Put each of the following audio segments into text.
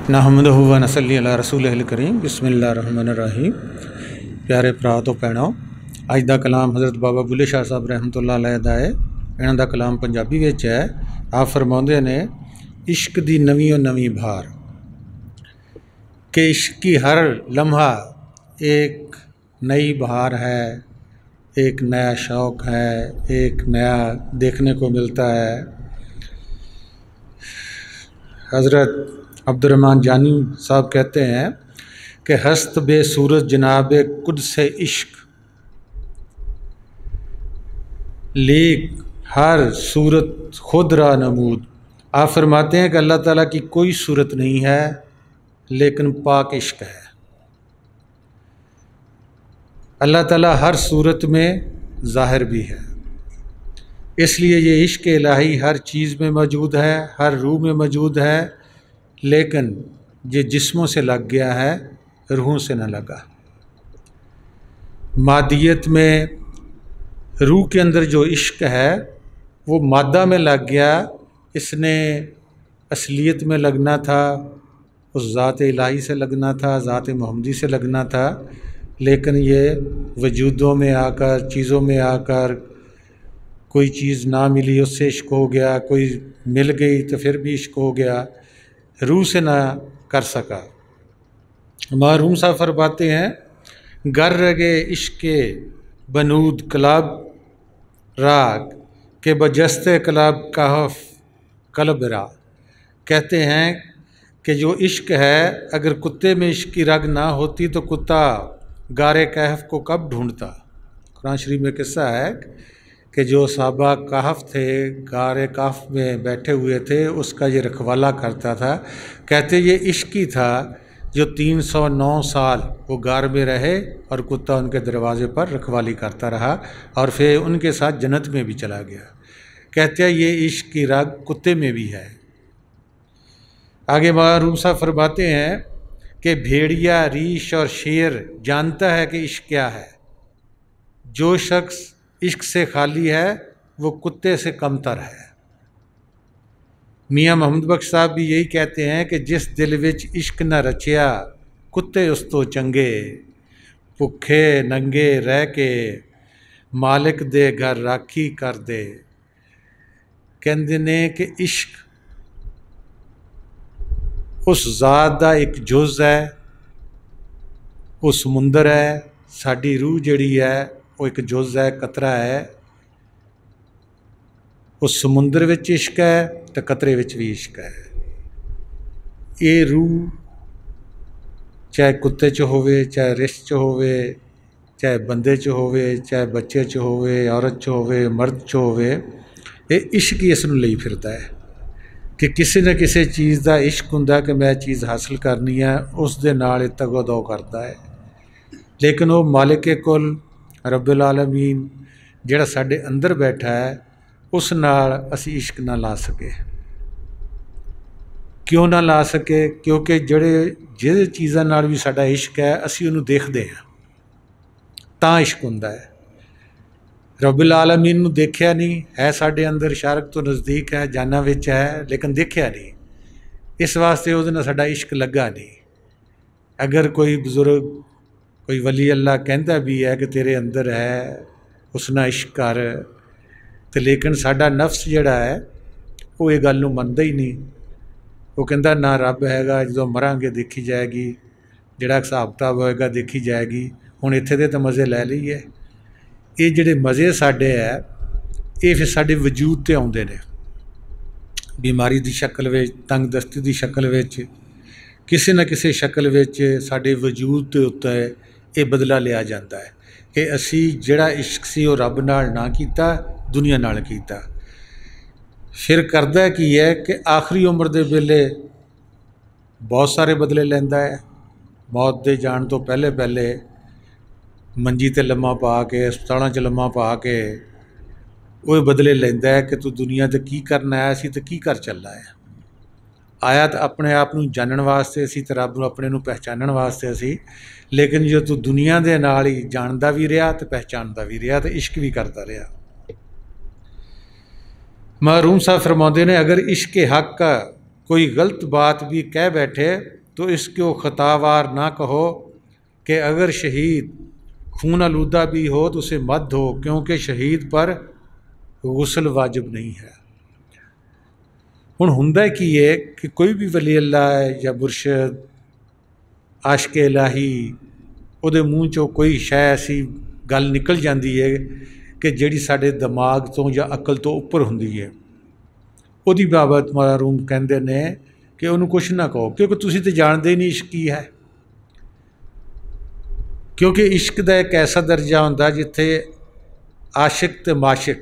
नहमदुहु व नसल्ली अला रसूलिहिल करीम बिस्मिल्लाहिर्रहमानिर्रहीम। प्यारे भरा तो भैणों, अज का कलाम हज़रत बाबा बुल्ले शाह साहब रहमतुल्लाह अलैह दा है। इन्हां दा कलाम पंजाबी विच है। आप फरमाउंदे ने, इश्क दी नवीं नवीं भार कि इश्क की हर लम्हा एक नई बहार है, एक नया शौक़ है, एक नया देखने को मिलता है। हज़रत अब्दुर्रहमान जानी साहब कहते हैं कि हस्त बे सूरज जनाब कुद से इश्क, लेक हर सूरत खुद रा नमूद। आप फरमाते हैं कि अल्लाह ताला की कोई सूरत नहीं है, लेकिन पाक इश्क है। अल्लाह ताला हर सूरत में ज़ाहिर भी है, इसलिए ये इश्क इलाही हर चीज़ में मौजूद है, हर रूह में मौजूद है, लेकिन ये जिस्मों से लग गया है, रूहों से न लगा। मादियत में रूह के अंदर जो इश्क है वो मादा में लग गया। इसने असलियत में लगना था, उस ज़ात इलाही से लगना था, ज़ात मोहम्मदी से लगना था, लेकिन ये वजूदों में आकर, चीज़ों में आकर, कोई चीज़ ना मिली उससे इश्क हो गया, कोई मिल गई तो फिर भी इश्क हो गया, रूह से ना कर सका। मरहूम साहब फरमाते हैं, गर रगे इश्क बनूद कलाब राग के बजस्ते कलाब कहफ कलब रा। कहते हैं कि जो इश्क है, अगर कुत्ते में इश्क की रग ना होती तो कुत्ता गारे कहफ को कब ढूंढता। कुरान शरीफ में किस्सा है कि जो साहबा कहफ थे, गारे कहफ में बैठे हुए थे, उसका ये रखवाला करता था। कहते ये इश्क ही था जो 309 साल वो गार में रहे और कुत्ता उनके दरवाजे पर रखवाली करता रहा और फिर उनके साथ जन्नत में भी चला गया। कहते हैं ये इश्क की रग कुत्ते में भी है। आगे मरहूम साहब फरमाते हैं कि भेड़िया, रीछ और शेर जानता है कि इश्क क्या है। जो शख्स इश्क से खाली है वो कुत्ते से कमतर है। मियाँ मोहम्मद बख्श साहब भी यही कहते हैं कि जिस दिल विच इश्क न रचिया, कुत्ते उस तो चंगे, भुखे नंगे रह के मालिक दे घर राखी कर दे। कहते ने कि इश्क उस ज़ात दा एक जुज़ है, वो समुंदर है। साड़ी रूह जिहड़ी है वो एक जुज़ है, कतरा है। उस समुंदर विच इश्क है तो कतरे विच भी इश्क है। ये रूह चाहे कुत्ते च होवे, चाहे रिछ च होवे, चाहे बंदे च होवे, चाहे बच्चे च होवे, औरत च होवे, मर्द च होवे, ये इश्क ही इसनूं लई फिरदा है कि किसी न किसी चीज़ का इश्क हुंदा कि मैं चीज़ हासिल करनी है, उस दे नाल तगो-दो करदा है। लेकिन वो मालिक कुल रब्बुल आलमीन जिहड़ा साडे अंदर बैठा है, उस नाल असी इश्क ना ला सके। क्यों ना ला सके? क्योंकि जिहड़े चीज़ां नाल भी साडा इश्क है, असी उहनूं देखदे हां तां इश्क हुंदा है। रब्बुल आलमीन नूं देखिया नहीं है, साडे अंदर शारक तो नज़दीक है, जाना विच है, लेकिन देखिया नहीं, इस वास्ते उहदे नाल साडा इश्क लगा नहीं। अगर कोई बुजुर्ग, कोई वली अल्लाह कहता भी है कि तेरे अंदर है, उस नाल इश्क कर, तो लेकिन साडा नफ्स जिहड़ा है वो ये गल नूं मनदा ही नहीं। वो कहता ना रब हैगा, जो मरांगे देखी जाएगी, जिहड़ा हिसाब किताब होएगा देखी जाएगी, हुण इत्थे दे तो मज़े लै लईए। ये जिहड़े मज़े साडे है, ये फिर साडे वजूद ते आउंदे ने, बीमारी दी शक्ल विच, तंगदस्ती दी शक्ल विच, किसी न किसी शक्ल विच साडे वजूद दे उत्ते ये बदला लिया जाता है कि असी जिहड़ा इश्क सी वो रब नाल ना कीता, दुनिया नाल कीता। फिर करदा की है कि आखिरी उम्र दे वेले बहुत सारे बदले लैंदा है। मौत दे जाण तो पहले पहले मंजी ते लम्मा पा के, अस्पतालों च लम्मा पा के वो बदले लैंदा है कि तू दुनिया ते की करन आया सी ते की कर चला है। आया तो अपने आप नूं जानण वास्ते सी ते रब नूं अपने नूं पहचानण वास्ते सी, लेकिन जो तू दुनिया दे नाल ही जानदा भी रहा तो पहचानदा भी रहा तो इश्क भी करता रहा। मरहूम साहब फरमाते ने, अगर इश्क हक का कोई गलत बात भी कह बैठे तो इसको ख़तावार ना कहो कि अगर शहीद खून आलूदा भी हो तो उसे मत धो, क्योंकि शहीद पर गुस्ल वाजिब नहीं है। हुण हुंदा की है कि कोई भी वली अल्लाह है या मुर्शद आशिक इलाही उहदे मूँह चों कोई शै ऐसी गल निकल जाती है कि जिहड़ी साडे दिमाग तो या अकल तो उपर हुंदी है, उहदी बाबत मरहूम कहंदे ने कि उहनूं कुछ ना कहो, क्योंकि तुसीं ते जाणदे नहीं इश्क की है। क्योंकि इश्क का एक ऐसा दर्जा होंदा जिथे आशिक ते माशिक,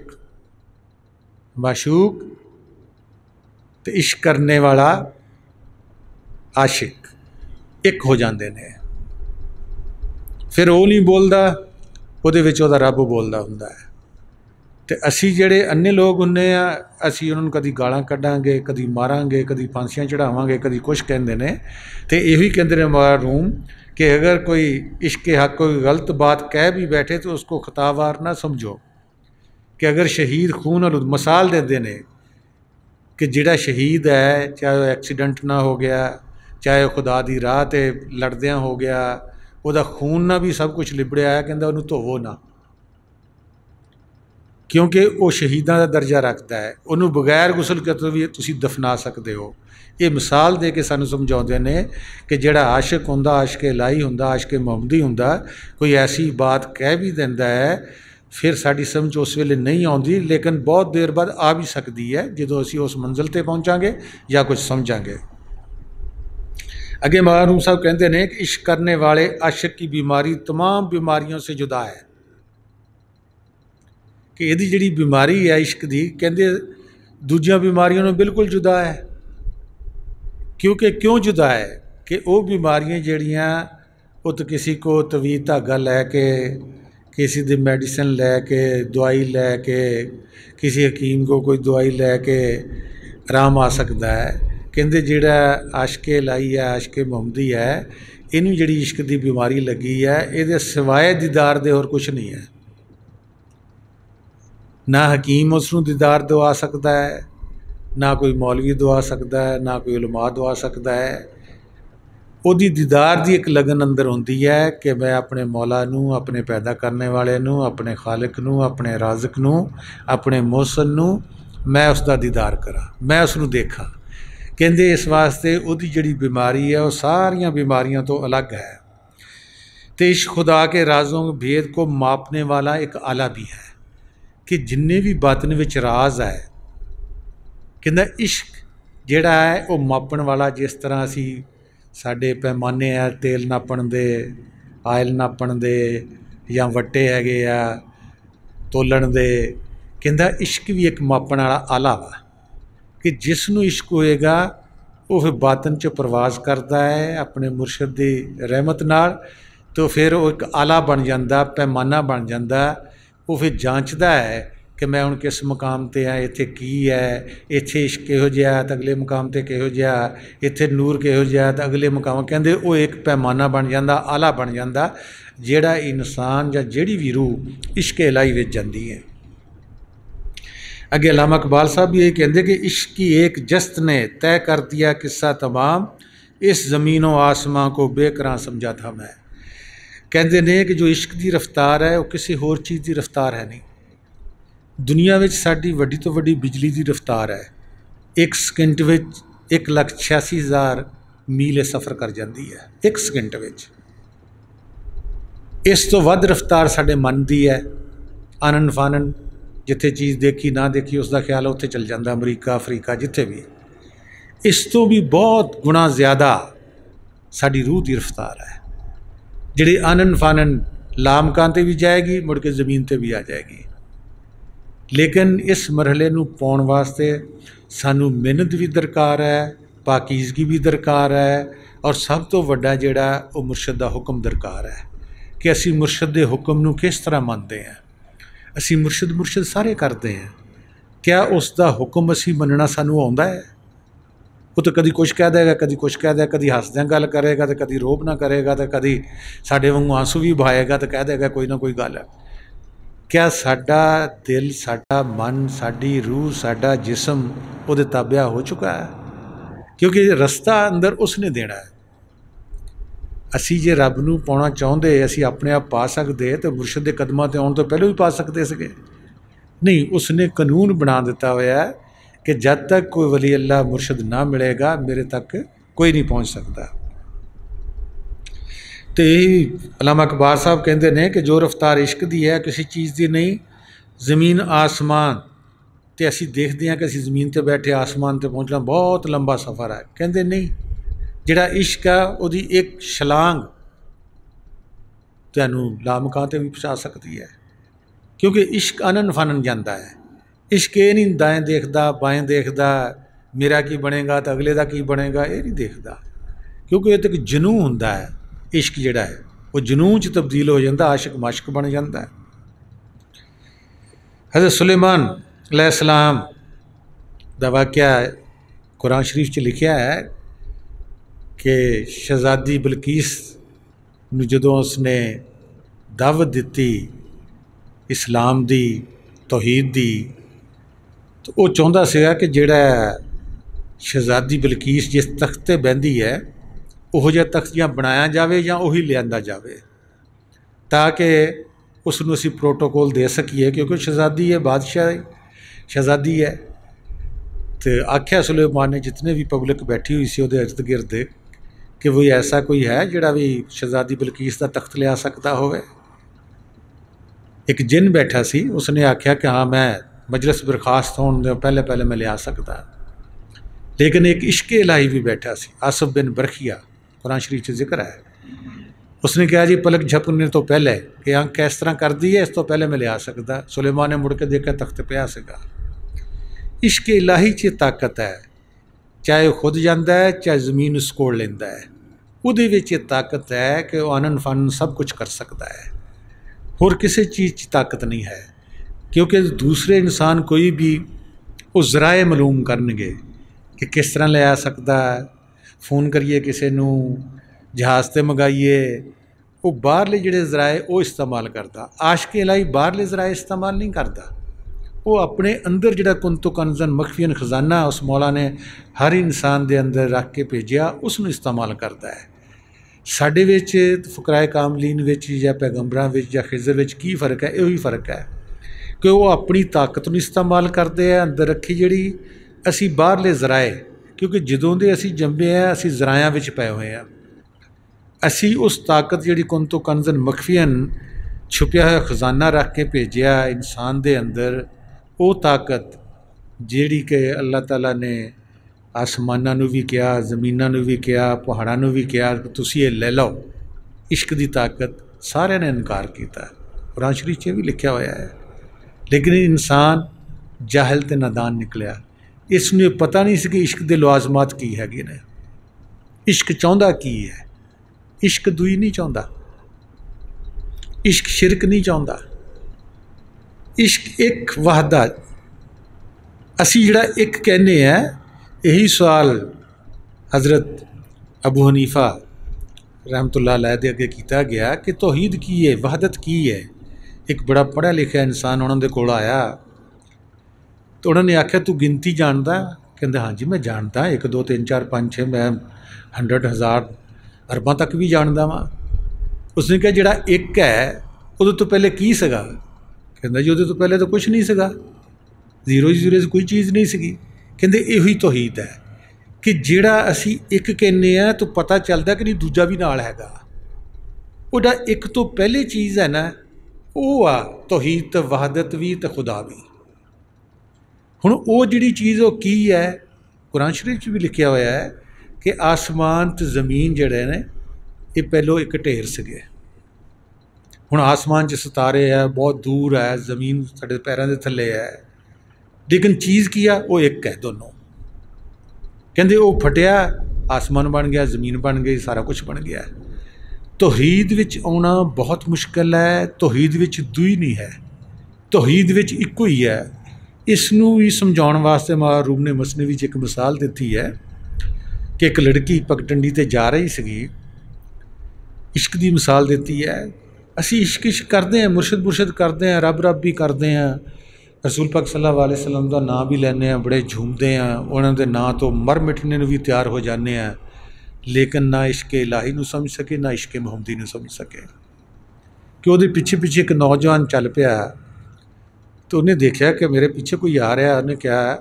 माशूक ते इश्क करने वाला आशिक एक हो जाते हैं। फिर वो नहीं बोलता, उहदे विच उहदा रब बोलता हुंदा है। तो असी जिहड़े अन्ने लोग हुंदे आ, असी उन्होंने कदी गालां कड्डांगे, कदी मारांगे, कदी फांसियां चढ़ावांगे, कदी कुछ कहंदे ने। तो यही कहंदे ने मरहूम कि अगर कोई इश्क के हक कोई गलत बात कह भी बैठे तो उसको ख़तावार ना समझो। कि अगर शहीद खून आलूद मिसाल देंदे ने कि जिहड़ा शहीद है, चाहे वह एक्सीडेंट ना हो गया, चाहे खुदा दी राह ते लड़दियां हो गया, ਉਹਦਾ खून ना भी सब कुछ लिबड़िया है, कहता उन्होंने धोवो ना, क्योंकि वो शहीदा का दर्जा रखता है। उन्होंने बगैर गुसल कितों भी तुसी दफना सकते हो। ये मिसाल दे के सानू समझाते हैं कि जिहड़ा आशिक हुंदा, आशिक इलाही हुंदा, आशिक मुहम्मदी हुंदा, कोई ऐसी बात कह भी दिंदा है फिर साड़ी समझ उस वेले नहीं आती, लेकिन बहुत देर बाद आ भी सकती है जो असी उस मंजिल पर पहुँचांगे या कुछ समझांगे। अगे मरहूम साहब कहते हैं कि इश्क करने वाले आशिक की बीमारी तमाम बीमारियों से जुदा है। कि यदि जिहड़ी बीमारी है इश्क की, कहते दूजिया बीमारियों में बिल्कुल जुदा है। क्योंकि क्यों जुदा है कि वो बीमारियां जिहड़ियां वो तो किसी को तवीज़ धागा लैके, किसी दी मेडिसिन लैके, दवाई लैके, किसी हकीम को कोई दवाई लैके आराम आ सकता है। कहते जिहड़ा आशिक इलाही है, आशिक मुहम्मदी है, इनू जिहड़ी इश्क की बीमारी लगी है, ये सिवाए दीदार दे होर कुछ नहीं है। ना हकीम उसनूं दीदार दवा सकता है, ना कोई मौलवी दवा सकता है, ना कोई उलमा दवा सकता है। उहदी दीदार की एक लगन अंदर होंदी है कि मैं अपने मौला नूं, अपने पैदा करने वाले नूं, अपने खालिक नूं, अपने राज़िक नूं, अपने मोहसन नूं मैं उसका दीदार करा, मैं उसनूं देखा। कहते इस वास्ते उहदी जिहड़ी बीमारी है वह सारियां बीमारियों तो अलग है। तो इश्क खुदा के राज़ों भेद को मापने वाला एक आला भी है कि जिन्ने भी बातन विच राज है, कहंदा इश्क जिहड़ा है वह मापन वाला, जिस तरह असी साडे पैमाने है तेल नापण दे, आयल नापण दे या वट्टे हैगे आ तोलण दे, कहंदा इश्क भी एक मापण वाला आला वा कि जिसनूं इश्क होएगा वो फिर बातन च परवाज करता है अपने मुर्शद की रहमत नाल, तो फिर वो एक आला बन जाता, पैमाना बन जाता। वो फिर जांचता है कि मैं हुण किस मुकाम ते हाँ, इत्थे की है, इत्थे इश्क किहो जिहा तो अगले मुकाम ते किहो जिहा, इत्थे नूर किहो जिहा तो अगले मुकाम। कहंदे वो एक पैमाना बन जाता, आला बन जाता, जिहड़ा इंसान या जिहड़ी भी रूह इश्क इलाही विच जांदी है। अगे अल्लामा इकबाल साहब भी यही कहते कि इश्क की एक जस्त ने तय कर दिया किस्सा तमाम, इस ज़मीन व आसमां को बेकरां समझा था मैं। कहते ने कि जो इश्क की रफ्तार है वो किसी होर चीज़ की रफ्तार है नहीं। दुनिया में साड़ी वड्डी तो वड्डी बिजली की रफ्तार है, एक सेकंड में 1,86,000 मील सफ़र कर जाती है, एक सेकंड में। इस तो वध रफ्तार साडे मन की है। आनन फानन जिथे चीज़ देखी ना देखी उसका ख्याल उत्थे चल जाता, अमरीका अफ्रीका जिथे भी। इस तो भी बहुत गुणा ज़्यादा साड़ी रूह की रफ्तार है, जिहड़ी आनन फानन लामकां ते भी जाएगी, मुड़ के ज़मीन ते भी आ जाएगी। लेकिन इस मरहले नूं पाउण वास्ते सानू मेहनत भी दरकार है, पाकीज़गी भी दरकार है, और सब तो वड्डा जिहड़ा वो मुर्शद दा हुक्म दरकार है कि असी मुर्शद दे हुक्म नूं किस तरह मनते हैं। असी मुर्शद सारे करते हैं, क्या उसका हुक्म असी मनना सानू आउंदा है? वो तो कभी कुछ कह देगा, कभी कुछ कह देगा, कभी हसदियां गल करेगा तो कभी रोब ना करेगा, तो कभी साडे वांगू आंसू भी बहाएगा तो कह देगा कोई ना कोई गल है। क्या साडा दिल, साडा मन, साडी रूह, साडा जिस्म उहदे ताबिया हो चुका है? क्योंकि रस्ता अंदर उसने देना है। असी जे रब नूं पाउणा चाहुंदे असी अपने आप पा सकते तो मुर्शद के कदमां ते आउण तो पहले भी पा सकते सीगे। नहीं, उसने कानून बना दिता होया कि जब तक कोई वली अल्लाह मुर्शद ना मिलेगा मेरे तक कोई नहीं पहुँच सकता। तो यही अल्लामा इकबाल साहब कहते हैं कि जो रफ्तार इश्क दी है किसी चीज़ की नहीं। ज़मीन आसमान तो असी देखते हैं कि असी ज़मीन पर बैठे आसमान पर पहुँचना बहुत लंबा सफ़र है। कहते नहीं, जिहड़ा इश्क है उहदी एक छलांग तुहानूं लामकां ते भी पहुँचा सकती है, क्योंकि इश्क आनन फानन जाता है। इश्क ये नहीं दाएँ देखता बाएँ देखता मेरा की बनेगा तो अगले का की बनेगा, ये नहीं देखता, क्योंकि ये तो एक जनू हुंदा है। इश्क जिहड़ा है वो जनू च तब्दील हो जाता, आशिक माशिक बन जाता है। हज़रत सुलेमान अलैहिस्सलाम दा वाक़या कुरान शरीफ च लिखिया है कि शहजादी बलकीस नूं जदों उसने दावत दिती इस्लाम दी तौहीद दी, तो वो चाहुंदा सीगा कि जिहड़ा शहजादी बलकीस जिस तख्त ते बहिंदी है उहो जिहा तख्त जां बनाया जाए जां उही लिआंदा जाए, ताकि उसनूं असीं प्रोटोकॉल दे सकीए, क्योंकि शहजादी है, बादशाह शहजादी है। तो आख्या सुलेमान ने जितने भी पब्लिक बैठी हुई सी उहदे इर्द गिर्द कि वो ऐसा कोई है जिहड़ा भी शहजादी बलकीस का तख्त लिया सकता होवे। एक जिन बैठा सी, उसने आख्या कि हाँ मैं मजलिस बरखास्त होने पहले पहले मैं लिया सकता। लेकिन एक इश्क इलाही भी बैठा सी, आसिफ बिन बरखिया, कुरान शरीफ से जिक्र है। उसने कहा जी पलक झपकने तो पहले कि आंख किस तरह कर दी है, इस तो पहले मैं लिया सकता। सुलेमान ने मुड़ के देखा तख्त पिया सीगा। इश्क इलाही च ताकत है, चाहे वह खुद जाता है चाहे ज़मीन उस कोड़ लेंदा है, उहदे विच ताकत है कि वह आनन फानन सब कुछ कर सकता है। होर किसी चीज़ की ताकत नहीं है, क्योंकि दूसरे इंसान कोई भी वो ज़राए मालूम करनगे कि किस तरह ले आ सकता है। फोन करिए किसी नूं, जहाज़ ते मंगाइए, वो बाहरले जिहड़े ज़राए वो इस्तेमाल करता। आशिक इलाही बाहरले ज़राए इस्तेमाल नहीं करता, वो अपने अंदर जिहड़ा कुंतु कंज़न मखफियन खजाना उस मौला ने हर इंसान के अंदर रख के भेजिया उसनूं इस्तेमाल करता है। साडे विच फकराए कामलीन विच या पैगंबरां विच या खिज़र विच की फ़र्क है? यही फ़र्क है कि वो अपनी ताकत नूं इस्तेमाल करते हैं अंदर रखी जिहड़ी, असी बाहरले ज़राए, क्योंकि जदों दे असी जंबे हैं असी ज़रायां विच पए हुए हैं। असी उस ताकत जिहड़ी कुंतु कंज़न मखफियन छुपिया हुआ खजाना रख के भेजिया इंसान दे अंदर, वो ताकत जिहड़ी कि अल्लाह ताला ने आसमानां नूं भी कहा, ज़मीनां नूं भी कहा, पहाड़ां नूं भी कहा तुसीं ये ले लो। इश्क दी ताकत सारिआं ने इनकार किया, कुरान शरीफ च भी लिखा होया है। लेकिन इंसान जाहिल ते नादान निकलिया, इसनूं पता नहीं सी कि इश्क दे लवाजमात की हैगे ने, इश्क चाहुंदा की है। इश्क दुई नहीं चाहुंदा, इश्क शिरक नहीं चाहुंदा, इश्क एक वाहदा। असी जिहड़ा एक कहने हैं, यही सवाल हज़रत अबू हनीफा रहमतुल्लाह अलैह दे अगे किया गया कि तौहीद की है, वहदत की है। एक बड़ा पढ़ा लिखा इंसान उन्होंने कोल आया, तो उन्होंने आख्या तू गिनती जानदा? कहते हाँ जी मैं जानता, 1 2 3 4 5 6 मैं 100 1000 अरबां तक भी जानता वा। उसने कहा जिहड़ा एक है उहदे तो पहले की सीगा? कहता जी उहदे तो पहले तो कुछ नहीं सीगा, जीरो जीरो से कोई चीज़ नहीं सीगी। कहते यही तौहीद है कि जिहड़ा असी एक कहने हैं तो पता चलता कि नहीं दूजा भी नाल हैगा। उहदा एक तो पहले चीज़ है ना, वो आ तौहीद ते वहदत भी ते खुदा भी। हुण वो जिहड़ी चीज़ वो की है, कुरान शरीफ च भी लिखिया होया है कि आसमान ते ज़मीन जिहड़े ने ये पहलों एक ढेर सीगे। हुण आसमान च सितारे है, बहुत दूर है, ज़मीन साडे पैरों के थल्ले है, लेकिन चीज़ की है वो एक है दोनों। कहते वो फटिया आसमान बन गया, ज़मीन बन गई, सारा कुछ बन गया। तौहीद विच आउणा बहुत मुश्किल है, तौहीद विच दुई नहीं है, तौहीद विच इक्को ही है। इसनूं भी समझाउण वास्ते रूम ने मसनवी च एक मिसाल दी है कि एक लड़की पगडंडी ते जा रही सी, इश्क की मिसाल दी है। असी इश्क इश्क करते हैं, मुर्शद मुर्शद करते हैं, रब रब भी करते हैं, रसूल पाक सल्लल्लाहु अलैहि वसल्लम का नाम भी लैने, बड़े झूमते हैं, उन्होंने नाम तो मर मिटने भी तैयार हो जाने हैं, लेकिन ना इश्क इलाही नूं समझ सके, ना इश्क मुहम्मदी नूं समझ सके। कि वो पिछे पिछे एक नौजवान चल पिया, तो उन्हें देखा कि मेरे पीछे कोई आ रहा, उन्हें कहा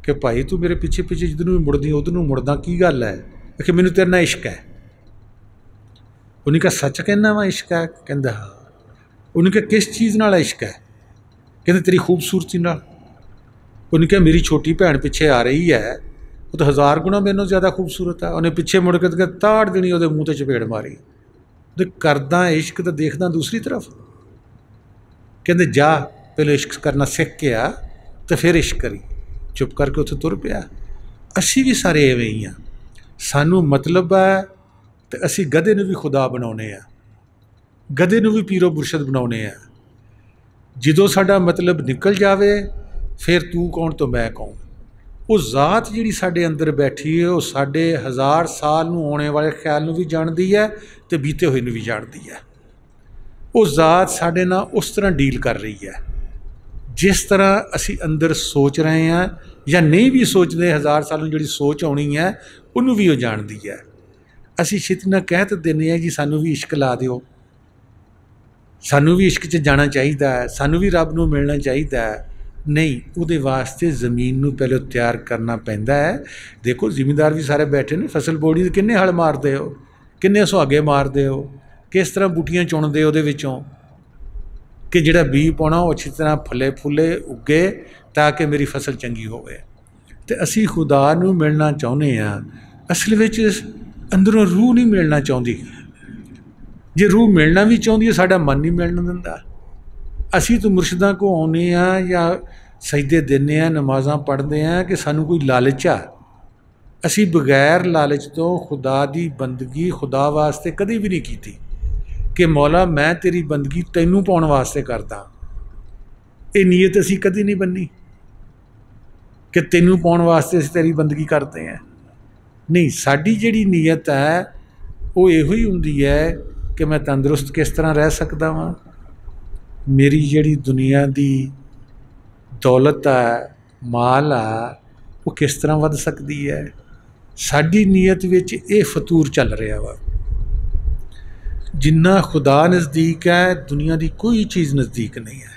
कि भाई तू मेरे पीछे पीछे जिधर भी मुड़दी उधर मुड़दा, की गल है? कि मैनू तेरे नाल इश्क है। उन्हें कहा सच कहना वा इश्क है? कहता हाँ। उन्हें कहा किस चीज़ नाल इश्क है? कहते तेरी खूबसूरती नाल। उन्हें कहा मेरी छोटी भैन पिछे आ रही है, वो तो 1000 गुणा मेरे नाल ज़्यादा खूबसूरत है। उन्हें पिछे मुड़ के ताड़ देनी, वो मूँह ते चपेड़ मारी। तो करदा इश्क तो देखदा दूसरी तरफ। कहते जा पहले इश्क करना सीख के आ, तो फिर इश्क करी। चुप करके उत्थे तुर पिया। असी भी सारे इवें ही हाँ, सानू मतलब है तो असी गधे नूं भी खुदा बनाउने आ, गधे नूं भी पीरो मुर्शद बनाउने आ। जदों साडा मतलब निकल जावे फिर तू कौन तो मैं कौन। वो जात जिहड़ी साडे अंदर बैठी है, वो साडे 1000 साल नूं आने वाले ख्याल नूं भी जानदी है तो बीते हुए नूं भी जानदी है। वो जात साडे नाल उस तरह डील कर रही है जिस तरह असी अंदर सोच रहे हैं, या नहीं भी सोचते 1000 सालों जिहड़ी सोच आनी है उन्होंने भी वो जानती है। असी छेती नाल कह तो देने हैं जी सानू भी इश्क ला दिओ, सानू भी इश्क च जाना चाहिए, सानू भी रब नूं मिलना चाहिए। नहीं, उहदे वास्ते जमीन नूं पहले तैयार करना पैंदा है। देखो जिमींदार भी सारे बैठे ने, फसल बोड़ी दे किन्ने हल मारदे हो, किन्ने सुहागे मारदे हो, किस तरह बूटियां चुनदे हो उहदे विचों कि जिहड़ा बीज पाउणा वो अच्छी तरह फले फुले उगे ताकि मेरी फसल चंगी होवे। तो असी खुदा नूं मिलना चाहुंदे हां, असल विच अंदरों रूह नहीं मिलना चाहुंदी। जे रूह मिलना भी चाहुंदी है, साडा मन नहीं मिलना दिंदा। असी तो मुर्शदां को आउने हां या सजदे दिंदे हां, नमाज़ां पढ़दे हां कि सानू कोई लालच आ। असी बगैर लालच तो खुदा दी बंदगी खुदा वास्ते कदी भी नहीं कीती कि मौला मैं तेरी बंदगी तैनू पाउण वास्ते करदा। ये नीयत असी कदी नहीं बन्नी कि तैनू पाउण वास्ते असी तेरी बंदगी करते हैं। नहीं, साडी जिहड़ी नीयत है वो इहो ही हुंदी है कि मैं तंदुरुस्त किस तरह रह सकदा वां, मेरी जिहड़ी दुनिया दी दौलत है, माल है, वो किस तरह वध सकदी है। साडी नीयत विच ये फतूर चल रहा वा। जिन्ना खुदा नज़दीक है दुनिया की कोई चीज़ नज़दीक नहीं है।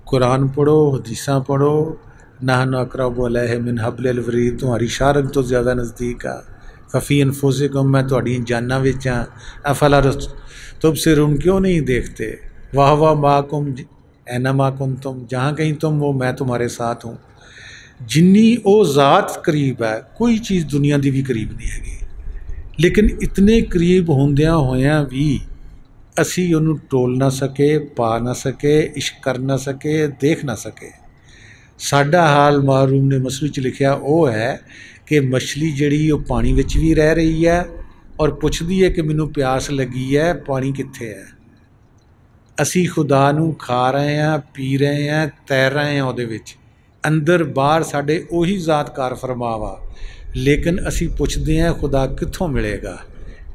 कुरान पढ़ो, हदीसां पढ़ो, नहनु अक़रबु अलैहि मिन हब्लिल वरीद, तुम्हारी शारक तो ज़्यादा नज़दीक आ। फ़फ़ी अनफुसिकुम, मैं तुहाडी जाना विच हाँ। अफ़ला तुबसिरून, क्यों नहीं देखते। वाह वाह माकुम ऐना माकुम तुम, जहाँ कहीं तुम वो मैं तुम्हारे साथ हूँ। जिन्नी वो ज़ात करीब है कोई चीज़ दुनिया की भी करीब नहीं हैगी। लेकिन इतने करीब होंदियां होया भी असी उन्होंने टोल ना सके, पा ना सके, इश्क कर ना सके, देख ना सके। साडा हाल मारूम ने मसली च लिखिया वो है कि मछली जिहड़ी वो पानी विच भी रह रही है और पुछदी है कि मैनू प्यास लगी है, पानी कित्थे है। असी खुदा नूं खा रहे हैं, पी रहे हैं, तैर रहे हैं उहदे विच, अंदर बाहर साडे उही ज़ात कार फरमावा। लेकिन असी पुछदे हैं खुदा कित्थों मिलेगा।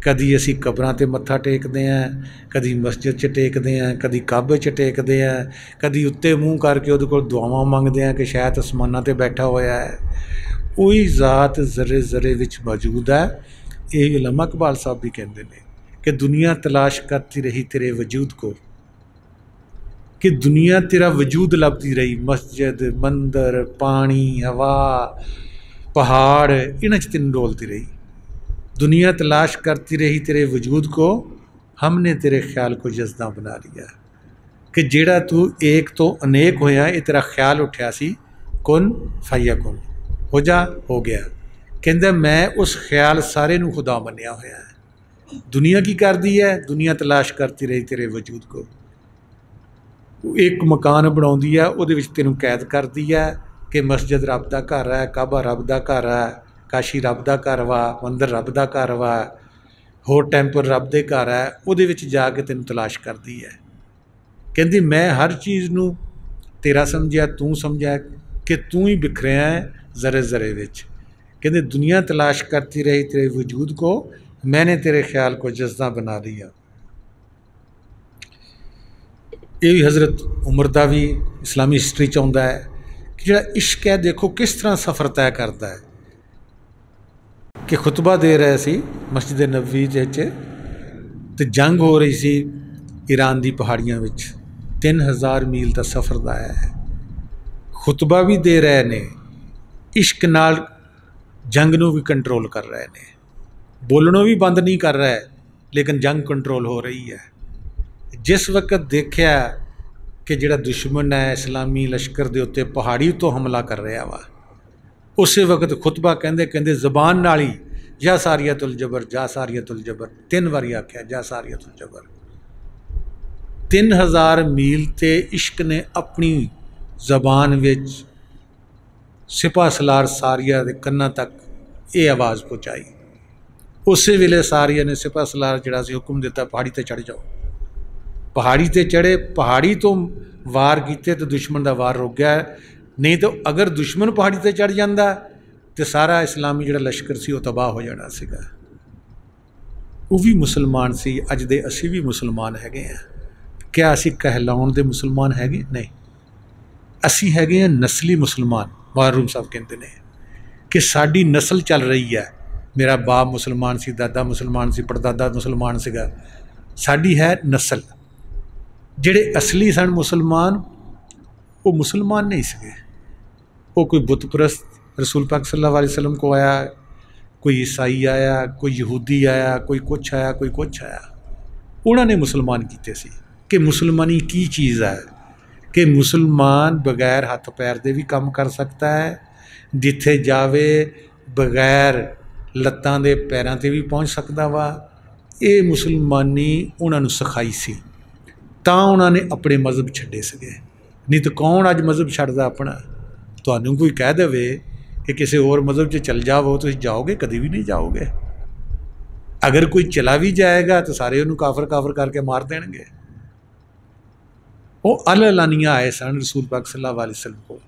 कदी असी कबरां ते मत्था टेकदे हैं, कदी मस्जिद च टेकदे हैं, कदी काबे च टेकदे हैं, कदी उत्ते मूँह करके उहदे कोल दुआवां मंगदे हैं कि शायद आसमानां ते बैठा होया है। उही ज़ात ज़रे ज़रे विच मौजूद है। ये उलमा इकबाल साहब भी कहते हैं कि दुनिया तलाश करती रही तेरे वजूद को, कि दुनिया तेरा वजूद लभती रही। मस्जिद, मंदिर, पानी, हवा, पहाड़, इन्हां च तेन डोलती रही। दुनिया तलाश करती रही तेरे वजूद को, हमने तेरे ख्याल को जज्दा बना लिया। कि जेड़ा तू एक तो अनेक होया, ये तेरा ख्याल उठ्या सी, कुन फयकुन, हो जा, हो गया। कहंदा मैं उस ख्याल सारे नूं खुदा मन्निया होया है। दुनिया की करदी है, दुनिया तलाश करती रही तेरे वजूद को। एक मकान बनाउंदी है, उहदे विच तैनूं कैद करदी है कि मस्जिद रब दा घर है, काबा रब दा घर है, काशी रब दा घर वा, मंदिर रब दा घर वा, होर टैंपल रब दे घर है, उहदे विच जाके तैनूं तलाश करदी है। कहंदी मैं हर चीज़ नूं तेरा समझिया, तू समझिया कि तू ही बिखरिया है ज़रे ज़रे विच। कहंदे दुनिया तलाश करती रही तेरे वजूद को, मैंने तेरे ख्याल को जज्दा बना दिया। ये भी हज़रत उमर दा भी इस्लामी हिस्टरी च आउंदा है कि जिहड़ा इश्क है देखो किस तरह सफ़र तय करता है। कि खुतबा दे रहे सी मस्जिद नबवी ते जंग हो रही सी ईरान दी पहाड़ियां विच, 3000 मील का सफ़र तय है। खुतबा भी दे रहे ने, इश्क नाल जंग नूं भी कंट्रोल कर रहे ने, बोलणों भी बंद नहीं कर रहे, लेकिन जंग कंट्रोल हो रही है। जिस वक्त देखा कि जिहड़ा दुश्मन है इस्लामी लश्कर दे उत्ते पहाड़ी तो हमला कर रहा वा, उस वक्त खुतबा कहते कहते जबान नाल ही जा सारियतुल जबर, जा सारियतुल जबर 3 बारी आख्या, जा सारियतुल जबर। 3000 मील ते इश्क ने अपनी जबान विच सिपा सलार सारिया के कन्ना तक ये आवाज़ पहुँचाई। उस वेले सारिया ने सिपा सलार जिहड़ा सी हुक्म दिता पहाड़ी ते चढ़ जाओ। पहाड़ी ते चढ़े, पहाड़ी तो वार किए तो दुश्मन का वार रुक गया, नहीं तो अगर दुश्मन पहाड़ी ते चढ़ जाता तो सारा इस्लामी जिहड़ा लश्कर सी वो तबाह हो जाना सीगा। वो भी मुसलमान सी, अज दे असी भी मुसलमान हैगे हैं। क्या असी कहलाउण दे मुसलमान हैगे? नहीं, असी हैगे हैं नस्ली मुसलमान। मारूम साहब कहते हैं कि साडी नस्ल चल रही है, मेरा बाप मुसलमान सी, दादा मुसलमान सी, परदादा मुसलमान सीगा, साडी है नस्ल। जिहड़े असली सन मुसलमान वो मुसलमान नहीं सके, वो कोई बुतप्रस्त रसूल पाक सल्लल्लाहु अलैहि वसल्लम को आया, कोई ईसाई आया, कोई यहूदी आया, कोई कुछ आया, कोई कुछ आया, उन्होंने मुसलमान कीते सी। कि मुसलमानी की चीज़ है कि मुसलमान बगैर हथ पैर दे भी काम कर सकता है, जिथे जावे बगैर लत्तां दे पैरां ते भी पहुँच सकता वा। ये मुसलमानी उन्होंने सिखाई सी, तां उन्होंने अपने मज़हब छड्डे सके। नहीं तो कौन अज मज़हब छड्डदा अपना? तुहानूं कोई कह देवे कि किसी और मज़हब च चल जाओ तो जाओगे? कभी भी नहीं जाओगे। अगर कोई चला भी जाएगा तो सारे उन्होंने काफर काफर करके मार देंगे। वो अल-अलानिया आए सन रसूल पाक सल्लल्लाहु अलैहि वसल्लम को,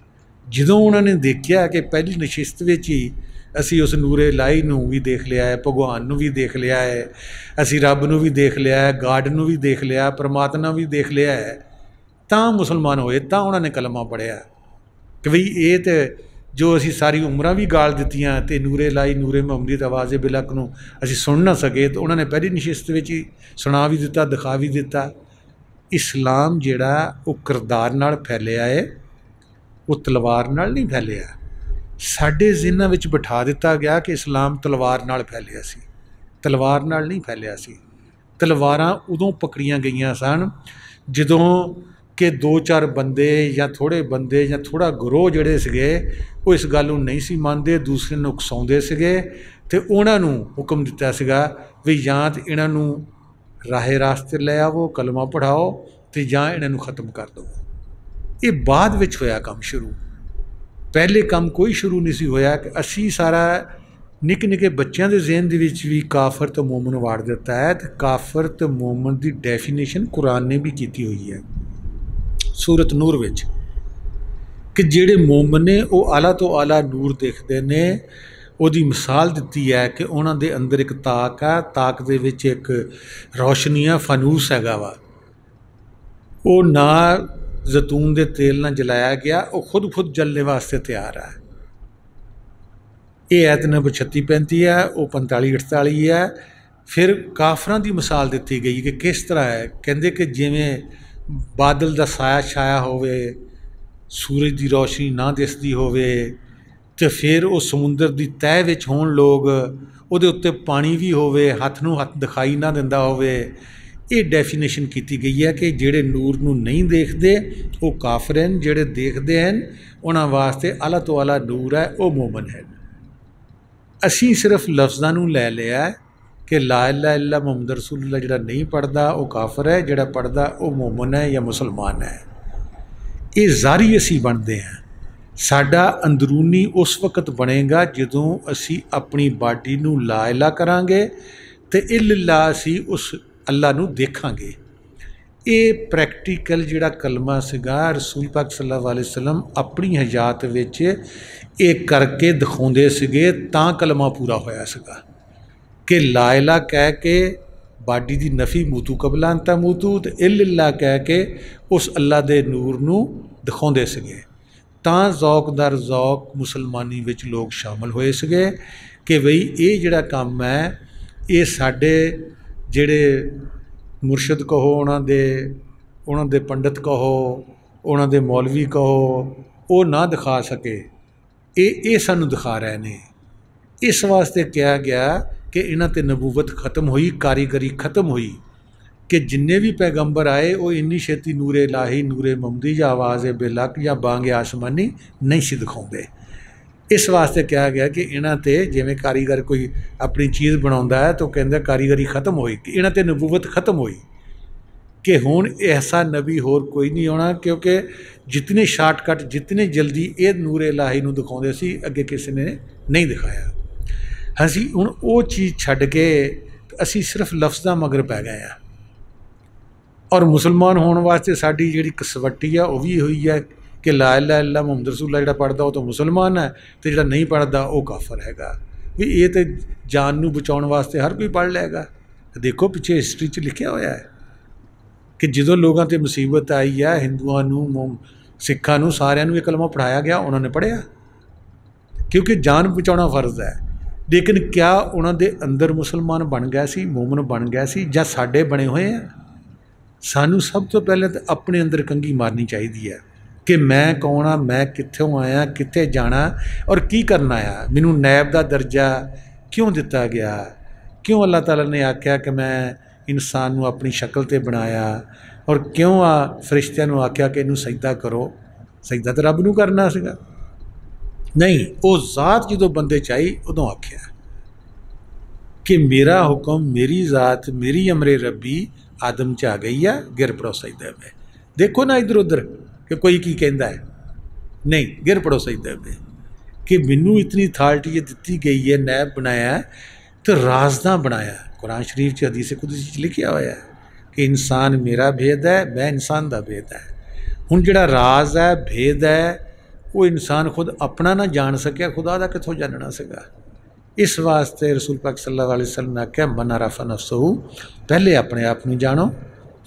ਜਦੋਂ उन्होंने देखा कि पहली नशिस्त विच ही असी उस नूरे इलाही नूं भी देख लिया है, भगवान नूं भी देख लिया है, असी रब नूं भी देख लिया है, गाड नूं भी देख लिया, परमात्मा भी देख लिया है, तां मुसलमान होए, तां उन्होंने कलमा पढ़िया कि बई ये तो जो असी सारी उम्रां भी गाल दित्तियां ते नूरे इलाही नूरे मुहम्मदी दी आवाज़े बिलक नूं असी सुन ना सके, तो उन्होंने पहली नशिस्त विच ही सुना भी दिता, दिखा भी दिता। इस्लाम जिहड़ा वो किरदार नाल फैलिया है, वो तलवार नाल नहीं फैलिया। साडे ज़हनां विच बिठा दिता गया कि इस्लाम तलवार नाल फैलिया सी, तलवार नाल नहीं फैलिया सी। तलवारां उदों पकड़ियां गईयां सन जदों कि 2-4 बंदे या थोड़े बंदे या थोड़ा गिरोह जिहड़े सीगे वो इस गल नूं नहीं सी मनदे, दूसरे नूं उकसाउंदे सीगे ते उहनां नूं हुक्म दिता सीगा भी जां ते इहनां नूं राहे रास्ते लै आवो, कलमा पढ़ाओ, तो जां इहनां नूं खत्म कर दो। ये बाद विच होया काम शुरू, पहले काम कोई शुरू नहीं सी होया कि असी सारा निक्के निक्के बच्चों के ज़हन दे विच भी काफर तो मोमन वाड़ दिता है। तो काफर तो मोमन की डेफिनेशन कुरान ने भी की हुई है सूरत नूर विच कि जिहड़े मोमन ने वो आला तो आला नूर देखते हैं। उहदी मिसाल दिती है कि उन्हां दे अंदर एक ताक है, ताक दे विच एक रोशनी है, फानूस हैगा वा, वो ना जैतून के तेल ना जलाया गया, वो खुद जलने वास्ते तैयार है। ये ऐत नंबर 36-35 है, वो 45-48 है। फिर काफरां की मिसाल दी गई कि किस तरह है, कहते कि जिमें बादल का साया छाया होवे, सूरज की रोशनी ना दिसदी होवे, तो फिर वो समुंदर की तह विच होण लोग, उहदे उत्ते पानी भी होवे, हथ नूं हथ दिखाई ना दिंदा होवे। ये डेफिनेशन की गई है कि जिहड़े नूर नूं नहीं देखते वो काफर हैं, जिहड़े देखते हैं उन्हां वास्ते आला तो आला नूर है, वो मोमन है। असी सिर्फ लफ्ज़ां नूं लै लिया कि ला इलाहा इल्लल्लाह मुहम्मद रसूलुल्लाह जिहड़ा नहीं पढ़दा वो काफर है, जिहड़ा पढ़दा वो मोमन है या मुसलमान है। ये ज़ारी असी बनते हैं। साडा अंदरूनी उस वक्त बनेगा जदों असी अपनी बाडी नूं ला इलाहा करांगे तो इल्लल्लाह असी उस अल्लाह नूं देखांगे। ये प्रैक्टिकल जिहड़ा कलमा सीगा रसूल पाक सल्लल्लाहु अलैहि वसल्लम अपनी हयात विच ये करके दिखाउंदे सीगे, तां कलमा पूरा होया सीगा कि ला इलाहा कह के बाडी दी नफ़ी मूतू कबला अंता मूतू, तो इल्लल्लाह कह के उस अल्लाह दे नूर नूं दिखाउंदे सीगे। ਤਾਂ ਜ਼ੌਕ ਦਰ ਜ਼ੌਕ ਮੁਸਲਮਾਨੀ ਵਿੱਚ ਲੋਕ ਸ਼ਾਮਲ ਹੋਏ ਸੀਗੇ ਕਿ ਬਈ ਇਹ ਜਿਹੜਾ ਕੰਮ ਹੈ ਇਹ ਸਾਡੇ ਜਿਹੜੇ ਮੁਰਸ਼ਿਦ ਕਹੋ, ਉਹਨਾਂ ਦੇ ਪੰਡਤ ਕਹੋ, ਉਹਨਾਂ ਦੇ ਮੌਲਵੀ ਕਹੋ, ਉਹ ਨਾ ਦਿਖਾ ਸਕੇ, ਇਹ ਸਾਨੂੰ ਦਿਖਾ ਰਹੇ ਨੇ। ਇਸ ਵਾਸਤੇ ਕਿਹਾ ਗਿਆ ਕਿ ਇਹਨਾਂ 'ਤੇ ਨਬੂਵਤ ਖਤਮ ਹੋਈ, ਕਾਰੀਗਰੀ ਖਤਮ ਹੋਈ कि जिन्ने भी पैगंबर आए वो इन्नी छेती नूरे लाही नूरे ममदी या आवाज़ बेलक या बांगे आसमानी नहीं सी दिखाते। इस वास्ते कहा गया कि इन्हां ते जिवें कारीगर कोई अपनी चीज़ बनाउंदा है तो कहंदा कारीगरी खत्म होई, कि इन्हां ते नबूवत खत्म हुई कि हुण ऐसा नबी होर कोई नहीं आना, क्योंकि जितने शार्टकट जितने जल्दी ये नूरे लाही नूं दिखाउंदे सी अगे किसी ने नहीं दिखाया। असीं हुण वो चीज़ छड्ड के असीं सिर्फ लफ्ज़ां मगर पै गए हैं। और मुसलमान होने वास्ते साड़ी जी कसवट्टी है वह भी हुई है कि ला इलाहा इल्लल्लाह मुहम्मद रसूलुल्लाह जो पढ़ता वो तो मुसलमान है, तो जो नहीं पढ़ता वो काफर हैगा। भी ये तो जान नूं बचाउण वास्ते हर कोई पढ़ लेगा। देखो पिछे हिस्टरी च लिखिया होया है कि जो लोगों ते मुसीबत आई है हिंदुआं नूं सिखां नूं सारिआं नूं ये कलमा पढ़ाया गया, उन्होंने पढ़िया क्योंकि जान बचाउणा फर्ज है। लेकिन क्या उन्होंने अंदर मुसलमान बन गया सी, मोमन बन गया सी, जां साडे बने हुए हैं? सानू सब तो पहले तो अपने अंदर कंघी मारनी चाहिए है कि मैं कौन हाँ, मैं कित्थों आया, कित्थे जाना और की करना आया, मैनू नैब का दर्जा क्यों दिता गया, क्यों अल्लाह ताला ने आख्या कि मैं इंसान नू अपनी शक्ल ते बनाया, और क्यों फरिश्तियां नू आख्या कि इनू सजदा करो। सजदा तो रब नू करना सीगा, नहीं वो ज़ात जो बंदे चाहिए उदों आख्या कि मेरा हुक्म मेरी ज़ात मेरी अमरे रबी आदम च आ गई है, गिर पड़ो सजदे में। देखो ना इधर उधर कि कोई की कहता है, नहीं गिर पड़ो सजदे में कि मैनू इतनी अथॉरिटी दी गई है, नैब बनाया है तो राजदां बनाया। कुरान शरीफ च हदीस कुदसी लिखिया हुआ है कि इंसान मेरा भेद है, मैं इंसान का भेद है। हुण जिहड़ा राज है भेद है वो इंसान खुद अपना ना जान सकिया, खुदा दा कित्थों जानना सीगा। इस वास्ते रसूल पाक सल्लल्लाहु अलैहि वसल्लम ने आख्या मन अरफ़ा नफ्सहू, पहले अपने आप नूं जानो,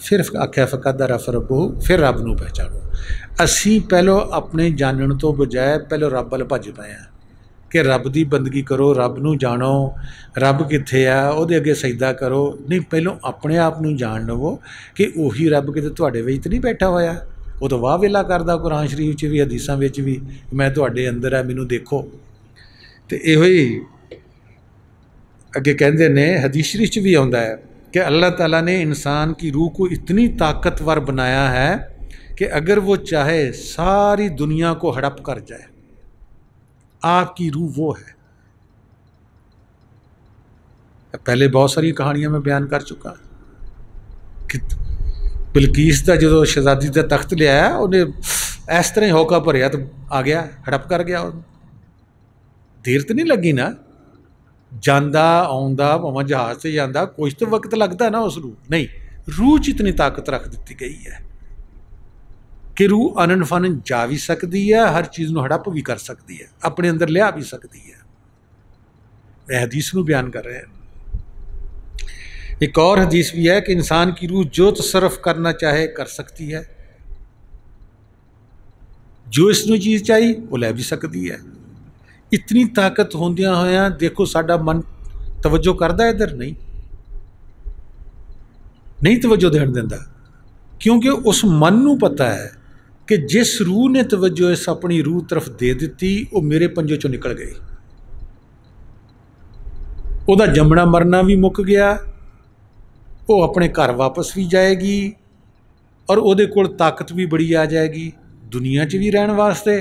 फिर आख्या फ़क़द अरफ़ रब्बहू, फिर रब नूं पहचानो। असीं पहलों अपने जानण तो बजाय पहलों रब वल भज पए हैं कि रब की बंदगी करो, रब नूं जानो, रब कित्थे आ, उहदे अगे सजदा करो। नहीं पहलों अपने आप नूं जान लवो कि उही रब किते तुहाडे विच नहीं बैठा होया, वो तो वाह वेला करदा कुरान शरीफ च भी हदीसां विच भी, मैं तुहाडे अंदर है मैनूं देखो। तो इहो ही अगे कहते ने हदीस शरीफ च भी आउंदा है कि अल्लाह ताला ने इंसान की रूह को इतनी ताकतवर बनाया है कि अगर वो चाहे सारी दुनिया को हड़प कर जाए, आपकी रूह वो है। पहले बहुत सारी कहानियां मैं बयान कर चुका कि बिलकीस का जो शहजादी का तख्त लिया उन्हें इस तरह ही होका भरिया तो आ गया, हड़प कर गया। देर तो नहीं लगी ना, जांदा आउंदा भावें जहाज़ से जांदा, कुछ तो वक्त लगता ना उस रूह, नहीं रूह च इतनी ताकत रख दी गई है कि रूह अनन फनन जा भी सकती है, हर चीज़ को हड़प भी कर सकती है, अपने अंदर लिया भी सकती है। मैं हदीस को बयान कर रहे हैं। एक और हदीस भी है कि इंसान की रूह जो तसरफ करना चाहे कर सकती है, जो इसनों चीज़ चाहिए वो लै भी सकती है। इतनी ताकत होंदियां होया देखो साडा मन तवज्जो करदा इधर, नहीं तवज्जो देण दिंदा, क्योंकि उस मन नूं पता है कि जिस रूह ने तवज्जो इस अपनी रूह तरफ दे दी वो मेरे पंजे चों निकल गई, उहदा जमना मरना भी मुक गया, वो अपने घर वापस भी जाएगी और उहदे कोल ताकत भी बड़ी आ जाएगी, दुनिया च भी रहन वास्ते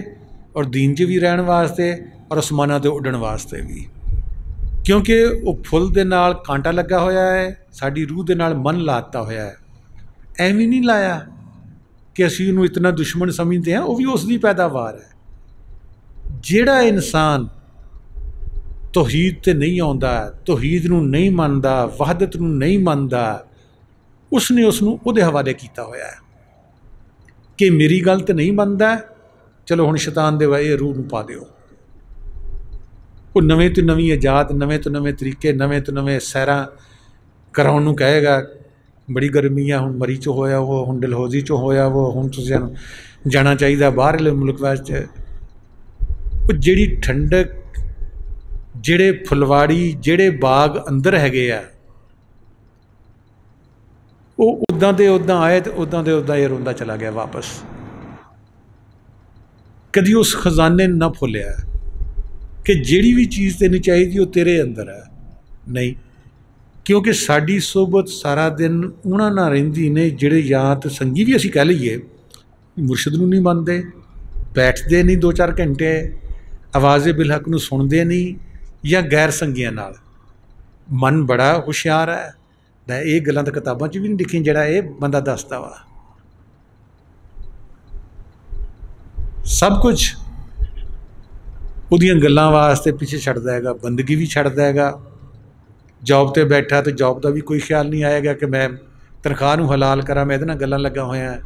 और दीन च भी रहन वास्ते और आसमानां ते उड्डण वास्ते भी। क्योंकि वो फुल दे नाल कांटा लगा होया है, साडी रूह दे नाल मन लाता होया है। एवं नहीं लाया कि असीं उहनूं इतना दुश्मन समझते हैं, वो भी उसकी पैदावार है। जिहड़ा इंसान तौहीद ते नहीं आउंदा, तौहीद नूं नहीं मनदा, वहदत नूं नहीं मनदा, उसने उसनूं उहदे हवाले कीता होया है कि मेरी गल ते नहीं मनदा, चलो हुण शैतान दे वाए रूह नूं पा दिओ। वो नवें तो नवीं इजाद, नवें तो नवें तरीके, नवें तो नवें सैरां कराउण नूं कहेगा। बड़ी गर्मी है, हुण मरी चो होया वो, हुण डलहौजी चो होया वो, हुण तुसीं जाना चाहिए बाहरले मुल्क वास्ते, ਉਹ ਜਿਹੜੀ ਠੰਡਕ, ਜਿਹੜੇ ਫੁਲਵਾੜੀ, ਜਿਹੜੇ ਬਾਗ ਅੰਦਰ ਹੈਗੇ ਆ, ਉਹ ਉੱਦਾਂ ਦੇ ਉੱਦਾਂ ਆਏ ਅਤੇ ਉੱਦਾਂ ਦੇ ਉੱਦਾਂ ਇਹ ਰੋਂਦਾ ਚਲਾ ਗਿਆ ਵਾਪਸ। ਕਦੀ ਉਸ ਖਜ਼ਾਨੇ ਨੂੰ ਨਾ ਭੁੱਲਿਆ ਕਿ ਜਿਹੜੀ ਵੀ ਚੀਜ਼ ਤੈਨੂੰ ਚਾਹੀਦੀ ਉਹ ਤੇਰੇ ਅੰਦਰ ਹੈ। ਨਹੀਂ, ਕਿਉਂਕਿ ਸਾਡੀ ਸੋਬਤ ਸਾਰਾ ਦਿਨ ਉਹਨਾਂ ਨਾਲ ਰਹਿੰਦੀ ਨੇ ਜਿਹੜੇ ਜਾਂ ਤਾਂ ਸੰਗੀ ਵੀ ਅਸੀਂ ਕਹਿ ਲਈਏ ਮੁਰਸ਼ਿਦ ਨੂੰ ਨਹੀਂ ਮੰਨਦੇ, ਬੈਠਦੇ ਨਹੀਂ 2-4 ਘੰਟੇ, ਆਵਾਜ਼ੇ ਬਿਲਹਕ ਨੂੰ ਸੁਣਦੇ ਨਹੀਂ, ਜਾਂ ਗੈਰ ਸੰਗੀਆਂ ਨਾਲ। ਮਨ ਬੜਾ ਹੁਸ਼ਿਆਰ ਹੈ, ਇਹ ਗੱਲਾਂ ਤਾਂ ਕਿਤਾਬਾਂ 'ਚ ਵੀ ਨਹੀਂ ਲਿਖੀਆਂ ਜਿਹੜਾ ਇਹ ਬੰਦਾ ਦੱਸਦਾ ਵਾ। ਸਭ ਕੁਝ ਉਹਦੀਆਂ ਗੱਲਾਂ ਵਾਸਤੇ ਪਿੱਛੇ ਛੱਡਦਾ ਹੈਗਾ, ਬੰਦਗੀ ਵੀ ਛੱਡਦਾ ਹੈਗਾ। ਜੋਬ 'ਤੇ ਬੈਠਾ ਤਾਂ ਜੋਬ ਦਾ ਵੀ ਕੋਈ ਖਿਆਲ ਨਹੀਂ ਆਏਗਾ ਕਿ ਮੈਂ ਤਨਖਾਹ ਨੂੰ ਹਲਾਲ ਕਰਾਂ, ਮੈਂ ਇਹਦੇ ਨਾਲ ਗੱਲਾਂ ਲੱਗਾ ਹੋਇਆ।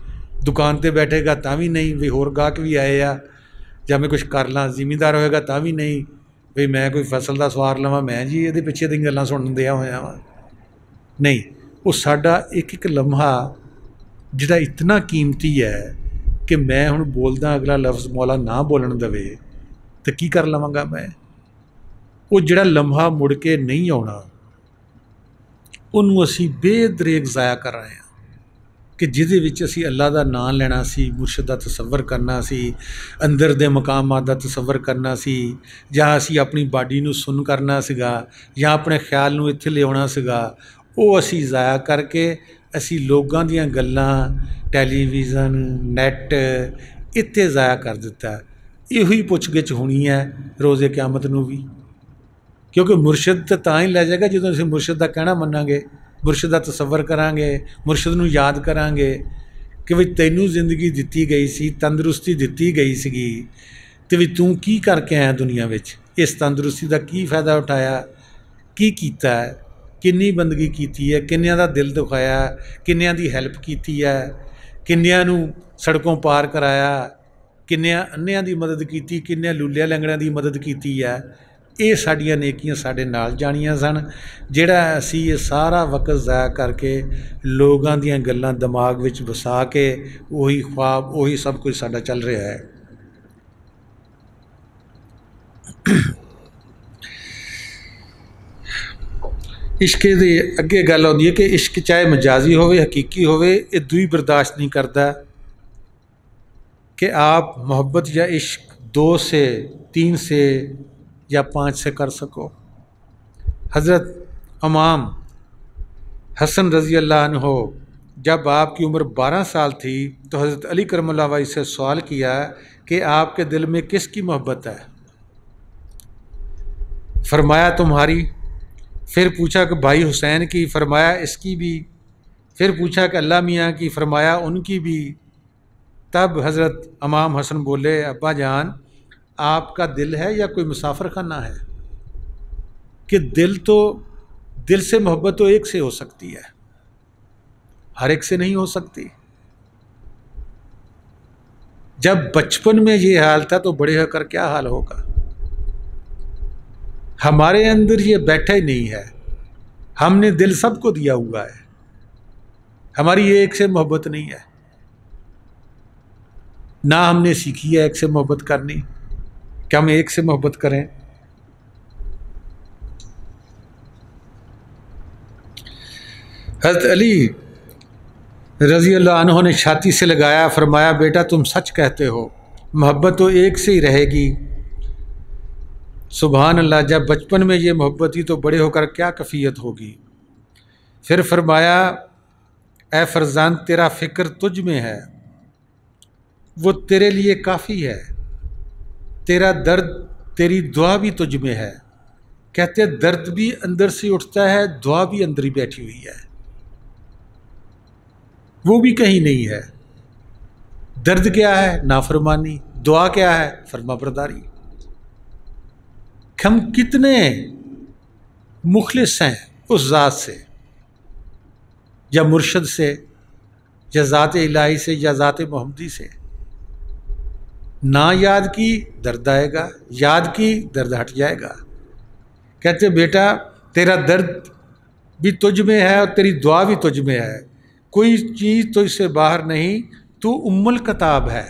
ਦੁਕਾਨ 'ਤੇ ਬੈਠੇਗਾ ਤਾਂ ਵੀ ਨਹੀਂ ਵੀ ਹੋਰ ਗਾਹਕ ਵੀ ਆਏ ਆ, ਜਾਂ ਮੈਂ ਕੁਛ ਕਰ ਲਾਂ। ਜ਼ਿਮੀਂਦਾਰ ਹੋਏਗਾ ਤਾਂ ਵੀ ਨਹੀਂ ਵੀ ਮੈਂ ਕੋਈ ਫਸਲ ਦਾ ਸਵਾਰ ਲਵਾਂ, ਮੈਂ ਜੀ ਇਹਦੇ ਪਿੱਛੇ ਦੀਆਂ ਗੱਲਾਂ ਸੁਣਨ ਦਿਆ ਹੋਇਆ ਵਾਂ। ਨਹੀਂ, ਉਹ ਸਾਡਾ ਇੱਕ ਇੱਕ ਲਮਹਾ ਜਿਹੜਾ ਇਤਨਾ ਕੀਮਤੀ ਹੈ ਕਿ ਮੈਂ ਹੁਣ ਬੋਲਦਾ, ਅਗਲਾ ਲਫ਼ਜ਼ ਮੌਲਾ ਨਾ ਬੋਲਣ ਦੇਵੇ ਤਾਂ ਕੀ ਕਰ ਲਵਾਂਗਾ ਮੈਂ। ਉਹ ਜਿਹੜਾ ਲਮਹਾ ਮੁੜ ਕੇ ਨਹੀਂ ਆਉਣਾ, ਉਹਨੂੰ ਅਸੀਂ ਬੇਦਰੇਗ ਜ਼ਾਇਆ ਕਰ ਰਹੇ ਹਾਂ ਕਿ ਜਿਹਦੇ ਵਿੱਚ ਅਸੀਂ ਅੱਲਾ ਦਾ ਨਾਂ ਲੈਣਾ ਸੀ, ਮੁਰਸ਼ਿਦ ਦਾ ਤਸੱਵਰ ਕਰਨਾ ਸੀ, ਅੰਦਰ ਦੇ ਮਕਾਮਾਤ ਦਾ ਤਸੱਵਰ ਕਰਨਾ ਸੀ, ਜਾਂ ਅਸੀਂ ਆਪਣੀ ਬਾਡੀ ਨੂੰ ਸੁੰਨ ਕਰਨਾ ਸੀਗਾ, ਜਾਂ ਆਪਣੇ ਖਿਆਲ ਨੂੰ ਇੱਥੇ ਲਿਆਉਣਾ ਸੀਗਾ, ਉਹ ਅਸੀਂ ਜ਼ਾਇਆ ਕਰਕੇ ਅਸੀਂ ਲੋਕਾਂ ਦੀਆਂ ਗੱਲਾਂ, ਟੈਲੀਵਿਜ਼ਨ, ਨੈੱਟ ਇੱਥੇ ਜ਼ਾਇਆ ਕਰ ਦਿੱਤਾ। ਇਹੋ ਹੀ ਪੁੱਛ ਗਿੱਛ ਹੋਣੀ ਹੈ ਰੋਜ਼ੇ ਕਿਆਮਤ ਨੂੰ ਵੀ, ਕਿਉਂਕਿ ਮੁਰਸ਼ਿਦ ਤਾਂ ਹੀ ਲੈ ਜਾਏਗਾ ਜਦੋਂ ਅਸੀਂ ਮੁਰਸ਼ਿਦ ਦਾ ਕਹਿਣਾ ਮੰਨਾਂਗੇ, ਮੁਰਸ਼ਿਦ ਦਾ ਤਸੱਵਰ ਕਰਾਂਗੇ, ਮੁਰਸ਼ਿਦ ਨੂੰ ਯਾਦ ਕਰਾਂਗੇ ਕਿ ਵੀ ਤੈਨੂੰ ਜ਼ਿੰਦਗੀ ਦਿੱਤੀ ਗਈ ਸੀ, ਤੰਦਰੁਸਤੀ ਦਿੱਤੀ ਗਈ ਸੀਗੀ, ਅਤੇ ਵੀ ਤੂੰ ਕੀ ਕਰਕੇ ਆਇਆ ਦੁਨੀਆ ਵਿੱਚ, ਇਸ ਤੰਦਰੁਸਤੀ ਦਾ ਕੀ ਫਾਇਦਾ ਉਠਾਇਆ, ਕੀ ਕੀਤਾ ਹੈ, ਕਿੰਨੀ ਬੰਦਗੀ ਕੀਤੀ ਹੈ, ਕਿੰਨਿਆਂ ਦਾ ਦਿਲ ਦੁਖਾਇਆ, ਕਿੰਨਿਆਂ ਦੀ ਹੈਲਪ ਕੀਤੀ ਹੈ, ਕਿੰਨਿਆਂ ਨੂੰ ਸੜਕੋਂ ਪਾਰ ਕਰਾਇਆ, ਕਿੰਨਿਆਂ ਅੰਨਿਆਂ ਦੀ ਮਦਦ ਕੀਤੀ, ਕਿੰਨਿਆਂ ਲੂਲਿਆਂ ਲੰਗੜਿਆਂ ਦੀ ਮਦਦ ਕੀਤੀ ਹੈ। ਇਹ ਸਾਡੀਆਂ ਨੇਕੀਆਂ ਸਾਡੇ ਨਾਲ ਜਾਣੀਆਂ ਸਨ, ਜਿਹੜਾ ਅਸੀਂ ਇਹ ਸਾਰਾ ਵਕਤ ਜ਼ਾਇਆ ਕਰਕੇ ਲੋਕਾਂ ਦੀਆਂ ਗੱਲਾਂ ਦਿਮਾਗ ਵਿੱਚ ਵਸਾ ਕੇ ਉਹੀ ख्वाब, ਉਹੀ ਸਭ ਕੁਝ ਸਾਡਾ ਚੱਲ ਰਿਹਾ ਹੈ। इश्क दे अगे गल आउंदी है कि इश्क चाहे मजाजी होवे, हकीकी होवे, ये दुई बर्दाश्त नहीं करता कि आप मोहब्बत या इश्क 2 से 3 से या 5 से कर सको। हज़रत इमाम हसन रज़ी अल्लाह अन्हो जब आपकी उम्र 12 साल थी तो हज़रत अली करमुल्लाह वजह से सवाल किया कि आपके दिल में किसकी मोहब्बत है? फरमाया तुम्हारी। फिर पूछा कि भाई हुसैन की, फरमाया इसकी भी। फिर पूछा कि अल्लाह मियाँ की, फरमाया उनकी भी। तब हज़रत इमाम हसन बोले, अब्बा जान आपका दिल है या कोई मुसाफिर खाना है? कि दिल से मोहब्बत तो एक से हो सकती है, हर एक से नहीं हो सकती। जब बचपन में ये हाल था तो बड़े होकर क्या हाल होगा। हमारे अंदर ये बैठा ही नहीं है, हमने दिल सबको दिया हुआ है, हमारी ये एक से मोहब्बत नहीं है, ना हमने सीखी है एक से मोहब्बत करनी। क्या हम एक से मोहब्बत करें? हज़रत अली रज़ी अल्लाह अन्हु ने छाती से लगाया, फरमाया बेटा तुम सच कहते हो, मोहब्बत तो एक से ही रहेगी। सुभान अल्लाह, जब बचपन में ये मोहब्बत थी तो बड़े होकर क्या कैफियत होगी। फिर फरमाया, ए फरजान तेरा फ़िक्र तुझ में है, वो तेरे लिए काफ़ी है, तेरा दर्द तेरी दुआ भी तुझ में है। कहते दर्द भी अंदर से उठता है, दुआ भी अंदर ही बैठी हुई है, वो भी कहीं नहीं है। दर्द क्या है? नाफरमानी। दुआ क्या है? फरमाबरदारी। हम कितने मुखलिस हैं उस ज़ात से, या मुर्शद से, या ज़ात इलाही से, या ज़ात मोहम्मदी से। ना याद की दर्द आएगा, याद की दर्द हट जाएगा। कहते बेटा तेरा दर्द भी तुझ में है और तेरी दुआ भी तुझ में है, कोई चीज़ तो इससे बाहर नहीं, तू उम्मुल किताब है।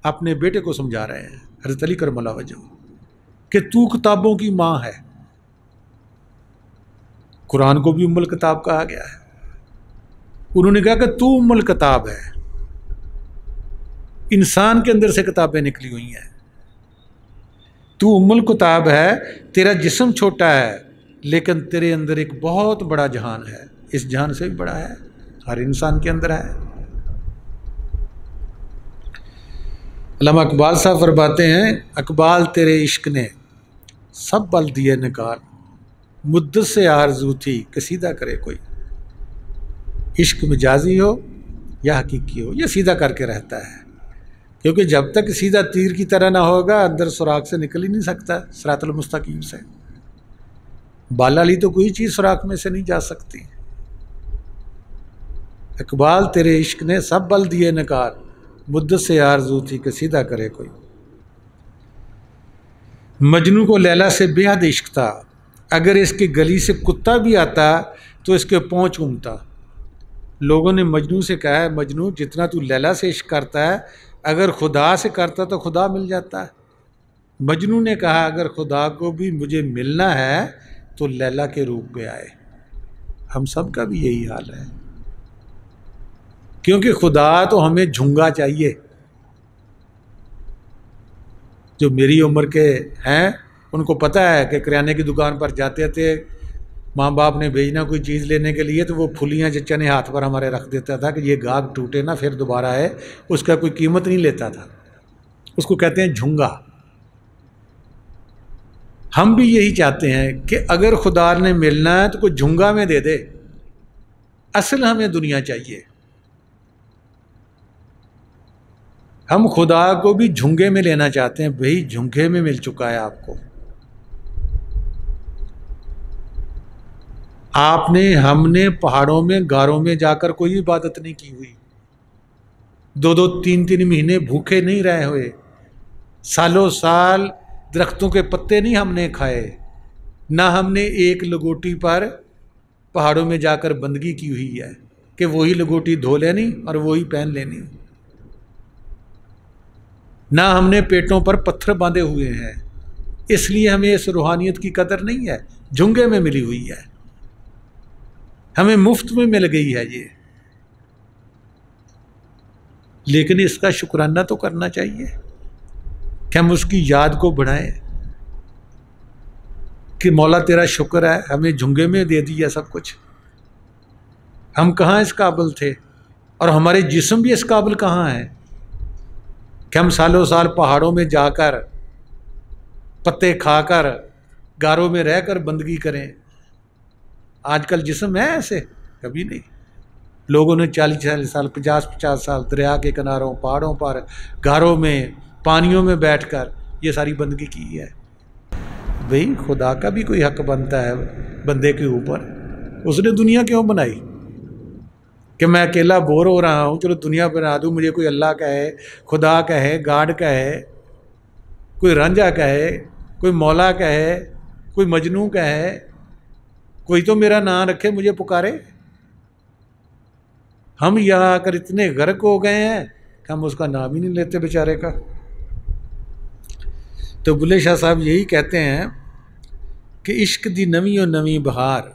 अपने बेटे को समझा रहे हैं। हज़रत अली करमल्लाह वजह, कि तू किताबों की माँ है। कुरान को भी उम्मुल किताब कहा गया है। उन्होंने कहा कि तू उम्मुल किताब है, इंसान के अंदर से किताबें निकली हुई हैं, तू उम्मुल किताब है, तेरा जिस्म छोटा है लेकिन तेरे अंदर एक बहुत बड़ा जहान है, इस जहान से भी बड़ा है, हर इंसान के अंदर है। अल्लामा इकबाल साहब फरमाते हैं, इकबाल तेरे इश्क ने सब बल दिए निकाल, मुद्दत से आरजू थी कि सीधा करे कोई। इश्क मजाजी हो या हकीकी हो, यह सीधा करके रहता है, क्योंकि जब तक सीधा तीर की तरह ना होगा अंदर सुराख से निकल ही नहीं सकता, सिरातुल मुस्तकीम से। बाला ली तो कोई चीज़ सुराख में से नहीं जा सकती। इकबाल तेरे इश्क ने सब बल दिए निकाल, मुद्दत से आरजू थी कि सीधा करे कोई। मजनू को लैला से बेहद इश्क था, अगर इसकी गली से कुत्ता भी आता तो इसके पाँव चूमता। लोगों ने मजनू से कहा है, मजनू जितना तू लैला से इश्क करता है, अगर खुदा से करता तो खुदा मिल जाता है। मजनू ने कहा, अगर खुदा को भी मुझे मिलना है तो लैला के रूप में आए। हम सब का भी यही हाल है, क्योंकि खुदा तो हमें झुंगा चाहिए। जो मेरी उम्र के हैं उनको पता है कि किराने की दुकान पर जाते थे, माँ बाप ने भेजना कोई चीज़ लेने के लिए तो वो फुलियाँ चचा ने हाथ पर हमारे रख देता था कि ये गाहक टूटे ना फिर दोबारा आए, उसका कोई कीमत नहीं लेता था, उसको कहते हैं झुंगा। हम भी यही चाहते हैं कि अगर खुदा ने मिलना है तो कोई झुंगा में दे दे, असल हमें दुनिया चाहिए। हम खुदा को भी झुंगे में लेना चाहते हैं, भाई झुंगे में मिल चुका है आपको। आपने हमने पहाड़ों में गारों में जाकर कोई इबादत नहीं की हुई, 2-2 3-3 महीने भूखे नहीं रहे हुए, सालों साल दरख्तों के पत्ते नहीं हमने खाए, ना हमने एक लगोटी पर पहाड़ों में जाकर बंदगी की हुई है कि वही लगोटी धो लेनी और वही पहन लेनी, ना हमने पेटों पर पत्थर बांधे हुए हैं, इसलिए हमें इस रूहानियत की कदर नहीं है। झुंगे में मिली हुई है, हमें मुफ्त में मिल गई है ये, लेकिन इसका शुक्राना तो करना चाहिए कि हम उसकी याद को बढ़ाएं कि मौला तेरा शुक्र है हमें झुंगे में दे दिया सब कुछ। हम कहाँ इस काबिल थे, और हमारे जिस्म भी इस काबिल कहाँ हैं कि हम सालों साल पहाड़ों में जाकर पत्ते खाकर गारों में रहकर बंदगी करें। आजकल जिस्म है ऐसे? कभी नहीं। लोगों ने 40-40 साल 50-50 साल दरिया के किनारों, पहाड़ों पर, गारों में, पानियों में बैठकर ये सारी बंदगी की है। भाई खुदा का भी कोई हक बनता है बंदे के ऊपर। उसने दुनिया क्यों बनाई कि मैं अकेला बोर हो रहा हूँ, चलो दुनिया बना दूँ, मुझे कोई अल्लाह कहे, खुदा कहे, गाड कहे, कोई रंजा कहे, कोई मौला कहे, कोई मजनू कहे, कोई तो मेरा नाम रखे, मुझे पुकारे। हम यहाँ आकर इतने गर्क हो गए हैं कि हम उसका नाम ही नहीं लेते बेचारे का। तो बुल्ले शाह साहब यही कहते हैं कि इश्क दी नवी और नवी बहार,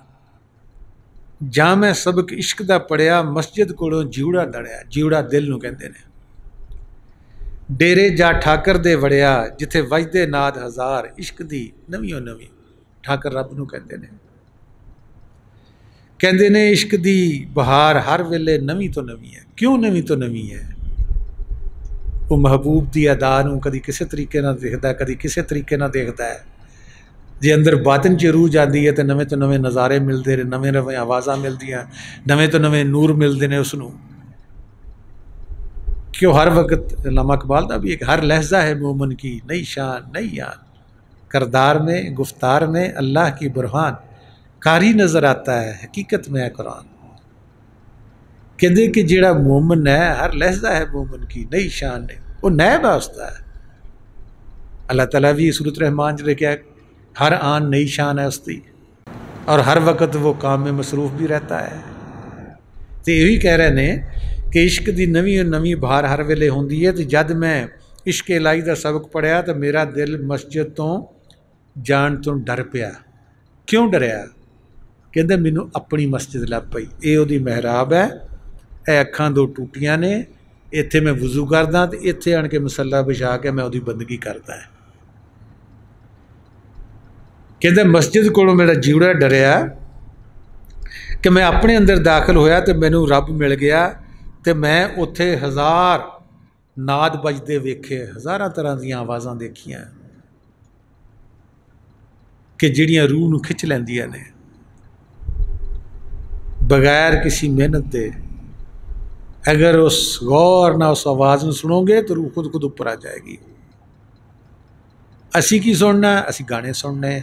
जा मैं सबक इश्क दा पढ़िया, मस्जिद कोलों जीवड़ा दड़िया। जीवड़ा दिल नूं कहंदे ने। डेरे जा ठाकर दे वड़िया, जिथे वजदे नाद हज़ार, इश्क दी नवी और नवी। ठाकर रब नूं कहंदे ने। कहंदे ने इश्क दी बहार हर वेले नवी तो नवी है। क्यों नवी तो नवी है? वो महबूब दी अदा नूं कदी किसी तरीके नाल देखदा, कदी किसी तरीके नाल देखदा है। जे अंदर बातिन च रूह जाती है तो नवे तो नवे नज़ारे मिलते हैं, नवे नवे आवाज़ा मिलदियां, नवे तो नवे नूर मिलते हैं उसनूं। क्यों हर वक्त अल्लामा इकबाल का भी एक हर लहजा है मोमन की नई शान नई यान, करदार में गुफ्तार में अल्लाह की बुरहान, कारी नज़र आता है हकीकत में है कुरान। कहते कि जेड़ा मोमन है हर लहजा है मोमन की नई शान ने, वो नया वास्ता है। अल्लाह ताला भी सूरत रहमान च लिखा है हर आन नई शान है उसकी, और हर वक्त वो काम में मसरूफ़ भी रहता है। तो यही कह रहे ने कि इश्क दी नवी और नवी बहार हर वेले होंदी है। तो जद मैं इश्क इलाही का सबक पढ़िया तो मेरा दिल मस्जिद तो जान तो डर पिया। क्यों डरिया? कहते मैनू अपनी मस्जिद लभ पई, ये उहदी महराब है, ये अखां दो टूटियां ने, इत्थे मैं वज़ू करदा तो इत्थे आण के मसला बिछा के मैं उहदी बंदगी करदा है। कहते मस्जिद कोलों मेरा जीवड़ा डरिया कि मैं अपने अंदर दाखिल होया तो मैनू रब मिल गया, तो मैं उत्थे हज़ार नाद बजदे वेखे, हज़ारां तरह दी आवाज़ां देखियां कि जिहड़ियां रूह नूं खिच लैंदियां ने बगैर किसी मेहनत दे। अगर उस गौर ना उस आवाज़ में सुनोगे तो रूह खुद खुद ऊपर आ जाएगी। असी की सुनना? असी गाने सुनने,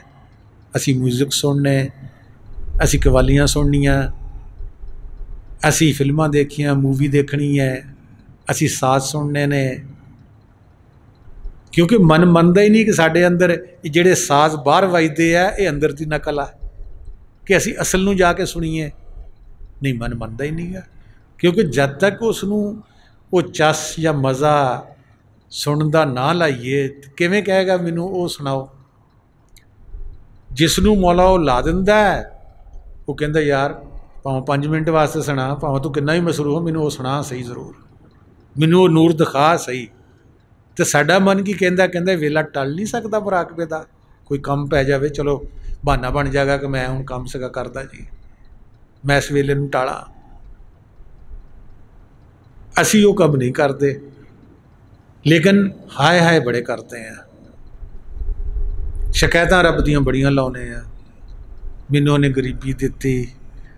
असी म्यूजिक सुनने, असी कवालियाँ सुननियाँ, असी फिल्मां देखियां, मूवी देखनी है, असी साज सुनने ने। क्योंकि मन मनता ही नहीं कि साढ़े अंदर जिहड़े साज बाहर वजदे आ ये अंदर की नकल आ, कि असी असल नूं जाके सुनीए। नहीं, मन मनता ही नहीं है। क्योंकि जब तक उसनूं वो चस या मज़ा सुनन दा ना लाइए किवें कहेगा मैनू वो सुनाओ। जिसनूं मौला वो ला दिंदा है वो कहंदा यार भावें 5 मिनट वास्ते सुना, भावें तू किन्ना ही मसरूफ हो, मैनू वो सुना सही जरूर, मैनू वो नूर दिखा सही। तो साडा मन की कहंदा, कहंदा वेला टल नहीं सकता मुराकबे दा, कोई काम पै जाए चलो बहाना बन जाएगा कि मैं हुण काम सगा करदा जी, मैं इस वेले नूं टाला। असी वो काम नहीं करते, लेकिन हाय हाय बड़े करते हैं। शिकायतां रब दियां बड़ियां लाउने आ, मैनू उन्हें गरीबी दिती,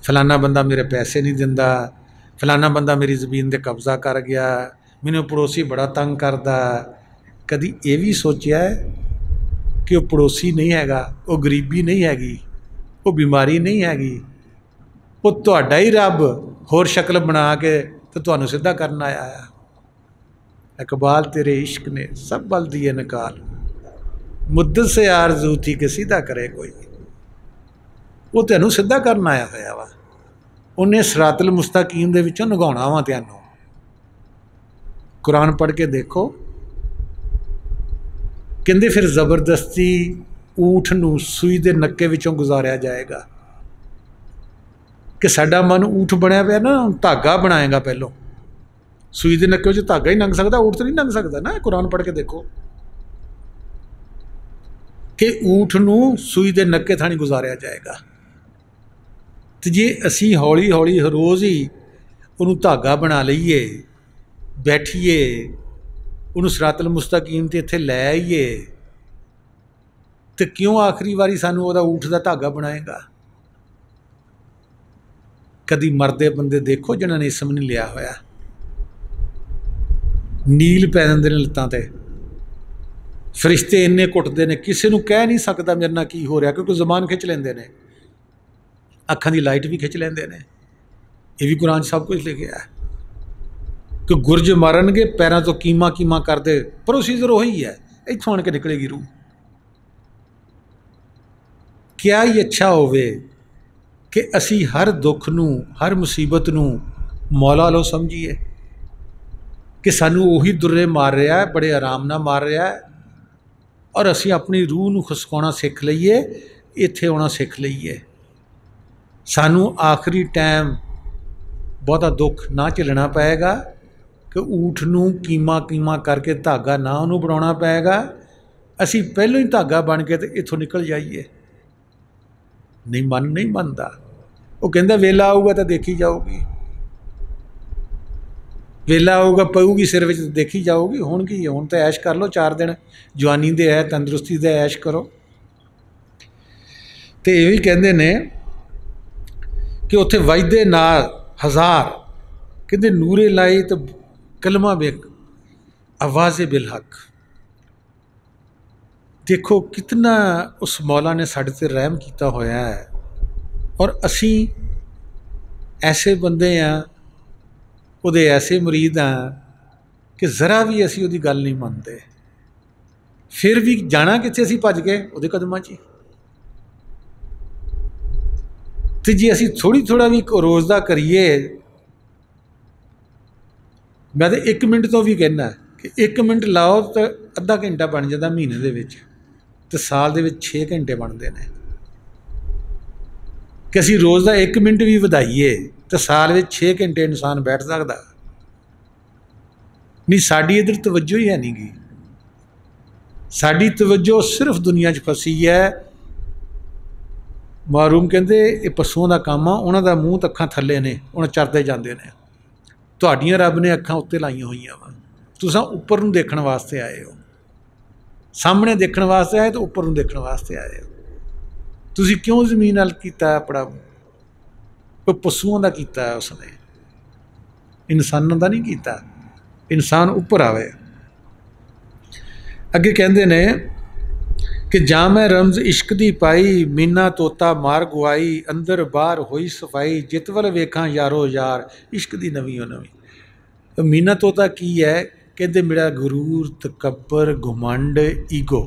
फलाना बंदा मेरे पैसे नहीं दिंदा, फलाना बंदा मेरी ज़मीन दे कब्जा कर गया, मैनू पड़ोसी बड़ा तंग करदा। कभी ये भी सोचा है कि वो पड़ोसी नहीं हैगा, वो गरीबी नहीं हैगी, वो बीमारी नहीं हैगी, वो तुहाडा ही रब होर शक्ल बना के तो तुहानू सीधा करना आया है। इकबाल तेरे इश्क ने सब बल दिए निकाल, मुद्दत से आरज़ू थी कि सीधा करे कोई, वो तैनू सीधा करना आया होया वा। उन्हें सरातल मुस्तकीम दे विचों नगाउणा वा तैनू। कुरान पढ़ के देखो, कहंदे फिर जबरदस्ती ऊठ नूं सूई दे नक्के विचों गुजारिया जाएगा। कि साडा मन ऊठ बनया पिया ना, धागा बनाएगा पहलों, सूई दे नक्के विचों धागा ही लंघ सकता, ऊठ तो नहीं लंघ सकता ना। कुरान पढ़ के देखो कि ऊठ नूं सूई दे नक्के थाणी गुजारिया जाएगा। तो जे असी हौली हौली रोज़ ही उन्होंने धागा बना लईए, बैठीए, उन्होंने सरातल मुस्तकीम ते इत्थे लै आईए, तो क्यों आखिरी वारी सानू उहदा ऊठ दा धागा बनाएगा? कदी मरदे बंदे देखो जिन्होंने इसम नहीं लिया होया, नील पै जांदे ने लत्तां ते, फरिश्ते इन्ने कुटते हैं, किसी को कह नहीं सकता मेरे नाल की हो रहा, क्योंकि जबान खिंच लेंदे ने, अखां दी लाइट भी खिंच लेंदे ने। ये भी कुरान सब कुछ लिखा है कि गुरज मारनगे पैरों तो कीमा कीमा करते, प्रोसीजर वही है, इत्थों आण के निकलेगी रूह। क्या ही अच्छा होवे कि असी हर दुख नूं, हर मुसीबत नूं मौला लो समझिए कि सानू उही दुर्रे मार रहा है, बड़े आराम नाल मार रहा है, और असी अपनी रूह नूं खसकाउणा सीख लईए, इत्थे आउणा सीख लईए। सानू आखिरी टाइम बहुता दुख ना झेलना पएगा कि ऊठ नूं कीमा कीमा करके धागा ना उन्होंने बनाउणा पएगा। असी पहलों ही धागा बन के तो इत्थों निकल जाइए। नहीं, मन नहीं मनता। वो कहंदा वेला आऊगा तो देखी जाओगी, वेला आऊगा पऊगी सिर विच देखी जाओगी। हुण की हुण तो ऐश कर लो, 4 दिन जवानी दे है, तंदुरुस्ती दे ऐश करो। तो ये भी कहंदे ने कि उत्थे वजदे नाल हज़ार, कहंदे नूरे लाई तो कलमा बेक आवाज़े बिल हक। देखो कितना उस मौला ने साढ़े ते रहम किया होया है, और असी ऐसे बंदे हैं, उहदे ऐसे मुरीद हैं कि ज़रा भी असी उहदी गल नहीं मनते। फिर भी जाना कित्थे, असी भज गए उहदे कदमां 'च। तो जे असी थोड़ी थोड़ा भी रोज़ दा करिए, मैं तो 1 मिनट तो भी कहना कि 1 मिनट लाओ तो अद्धा घंटा बन जाता महीने दे विच, ते साल दे विच 6 घंटे बनते हैं। कि असीं रोज़ का 1 मिनट भी वधाईए तो साल में 6 घंटे इंसान बैठ सकता नहीं। साड़ी इधर तवज्जो ही है नहीं गी, साड़ी तवज्जो सिर्फ दुनिया 'च फसी है। मारूम कहते ये पशुओं का काम आ, उन्हों का मूँह तो अखां थले ने, उन्हें चरते जाते हैं। तुहाडियां रब ने अखां उत्ते लाइया हुई वा, तुसां उपर नूं देखण वास्ते आए हो, सामने देखण वास्ते आए तो उपर नूं देखण वास्ते आए हो। तुसीं क्यों जमीन नाल कीता अपना? कोई पशुओं का कीता है उसने, इंसानों का नहीं कीता। इंसान उपर आवे। अगे कहते ने कि जा मैं रमज इश्क दी पाई, मीना तोता मार गुआई, अंदर बाहर होई सफाई, जितवल वेखां यारो यार, इश्क दी नवीं नवीं। मीना तोता की है? कहते मेरा गुरूर, तकबर, घुमंड, ईगो।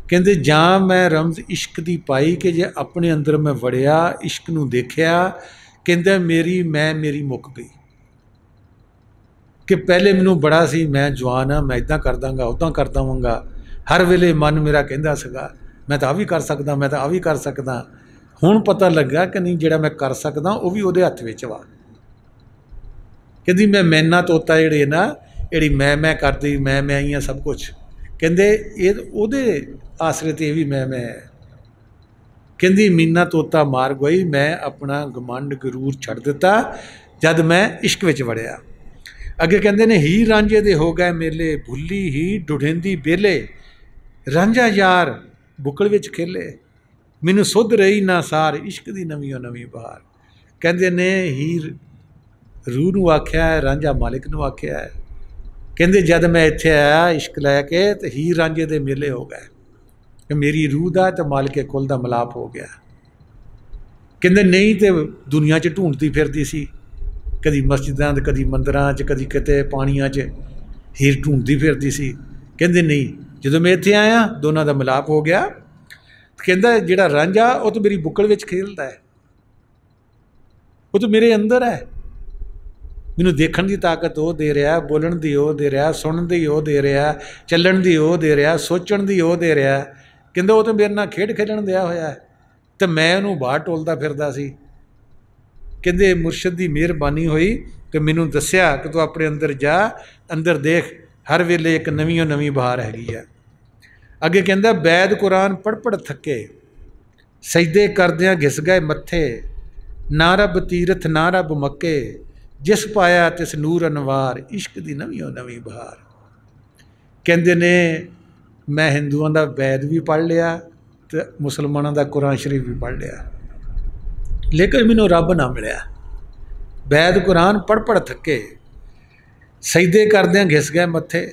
कहते जा मैं रमज इश्क दी पाई, कि जे अपने अंदर मैं वड़िया, इश्क नूं देखिया, कहते मेरी मुक गई। कि पहले मैनू बड़ा सी, मैं जवान हाँ, मैं इदां कर दांगा, उदां कर देवांगा, हर वेले मन मेरा कहता सीगा मैं तो आ भी कर सकदा, मैं तो आ भी कर सकदा। हुण पता लगा कि नहीं, जिहड़ा मैं कर सकदा वो भी उहदे हत्थ विच वा। कहती मैं मैना तोता जिहड़े ना, जिहड़ी मैं करदी, मैं ही सब कुछ। कहते ये उहदे आसरे ते भी मैं है। कहती मीना तोता मार गई, मैं अपना घमंड गरूर छड़ दिता जद मैं इश्क विच वड़िया। अगे कहते ने ही रांझे दे हो गए मेले, भुली ही डुढेंदी बेले, रांझा यार बुकल विच खेले, मैनू सुध रही ना सार, इश्क दी नवीं नवीं बहार। कहते ने हीर रूह नूं आख्या है, रांझा मालिक नूं आख्या है। कहते जद मैं इत्थे आया इश्क लैके तो हीर रांझे दे मेले हो गए, कि मेरी रूह दा ते मालिके कुल दा मिलाप हो गया। कहते नहीं तो दुनिया च ढूंढती फिरदी सी, कदी मस्जिदां, कदी मंदिरां च, कदी किते पानियां च, हीर ढूंढती फिरदी सी। कहते नहीं, जो मैं इत्थे आया दोनों का मिलाप हो गया। कहता जिहड़ा रांझा वो तो मेरी बुक्कल विच खेलता है, वो तो मेरे अंदर है। मैनू देखण की ताकत वो दे रहा, बोलण की वो दे रहा, सुनण की वो दे रहा, चलण की वो दे रहा, सोचण की वो दे रहा। कहता वो तो मेरे नाल खेड खेलण दिया होया है, तो मैं उन्होंने बाहर टोलदा फिरदा सी। कहते मुर्शद की मेहरबानी हुई कि मैनू दस्या कि तू अपने अंदर जा, अंदर देख, हर वेले एक नवीं नवीं बहार हैगी है। अगे कहता बैद कुरान पढ़ पढ़ थके, सजदे करदियां घिस गए मत्थे, ना रब तीरथ ना रब मक्के, जिस पाया तिस नूर अनवार, इश्क दी नवीं नवीं बहार। कहते ने मैं हिंदुओं का वैद भी पढ़ लिया तो मुसलमानों का कुरान शरीफ भी पढ़ लिया, लेकिन मैनू रब ना मिलिया। वैद कुरान पढ़ पढ़ थके, सजदे करदियां घिस गए मत्थे।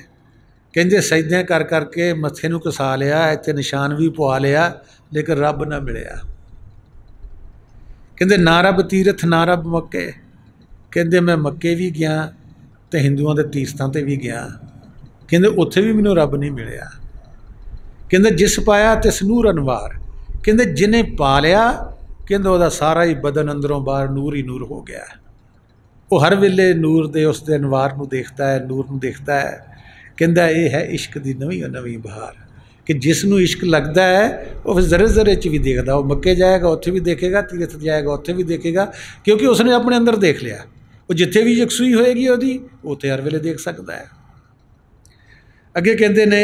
कहते सजदे कर करके मत्थे नूं घसा लिया, इत्थे निशान भी पवा लिया, लेकिन रब ना मिलिया। कहते ना रब तीरथ ना रब मक्के। कहते मैं मक्के भी गया तो हिंदुओं के तीरथों पर भी गया, कहते उत्थे भी मैनू रब नहीं मिलिया। कहते जिस पाया तिस नूर अनवार। कहते जिन्हें पा लिया, कहते वह सारा ही बदन अंदरों बाहर नूर ही नूर हो गया। वो हर वेले नूर दे उसके अनवार नूं देखता है, नूर नूं देखता है। कहता ये है इश्क की नवीं नवीं बहार, कि जिसनों इश्क लगता है वो फिर जरे जरे च भी देखता। वो मक्के जाएगा उत्थे भी देखेगा, तीरथ जाएगा उत्थे भी देखेगा, क्योंकि उसने अपने अंदर देख लिया। वो जिथे भी यकसुई होएगी उसकी, उत्थे हर वेले देख सकता है। अगे कहते ने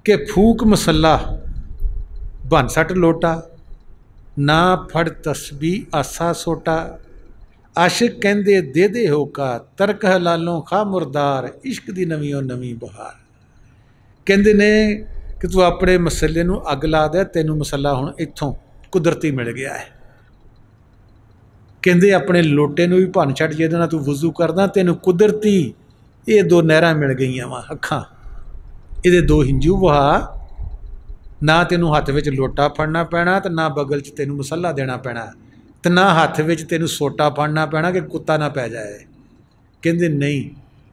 कि फूक मसला बन सट लोटा, ना फड़ तस्बी आसा सोटा, आशिक कहते दे दे होका, तरक हलालों खा मुरदार, इश्क दी नवीं नवीं बहार। कहते ने कि तू अपने मसले नूं अग ला दे, तेनू मसला हुण इत्थों कुदरती मिल गया है। कहते अपने लोटे नूं भी भन छड़, जिहदे नाल तू वज़ू करदा, तेनू कुदरती ये दो नहरां मिल गईयां वा, अखां ये दो हिंजू वहा। ना तेनू हत्थ विच लोटा फड़ना पैना, तो ना बगल च तेनू मसला देना पैना, तो ना हत्थ विच तेनू सोटा फड़ना पैना कि कुत्ता ना पै जाए। कहते नहीं,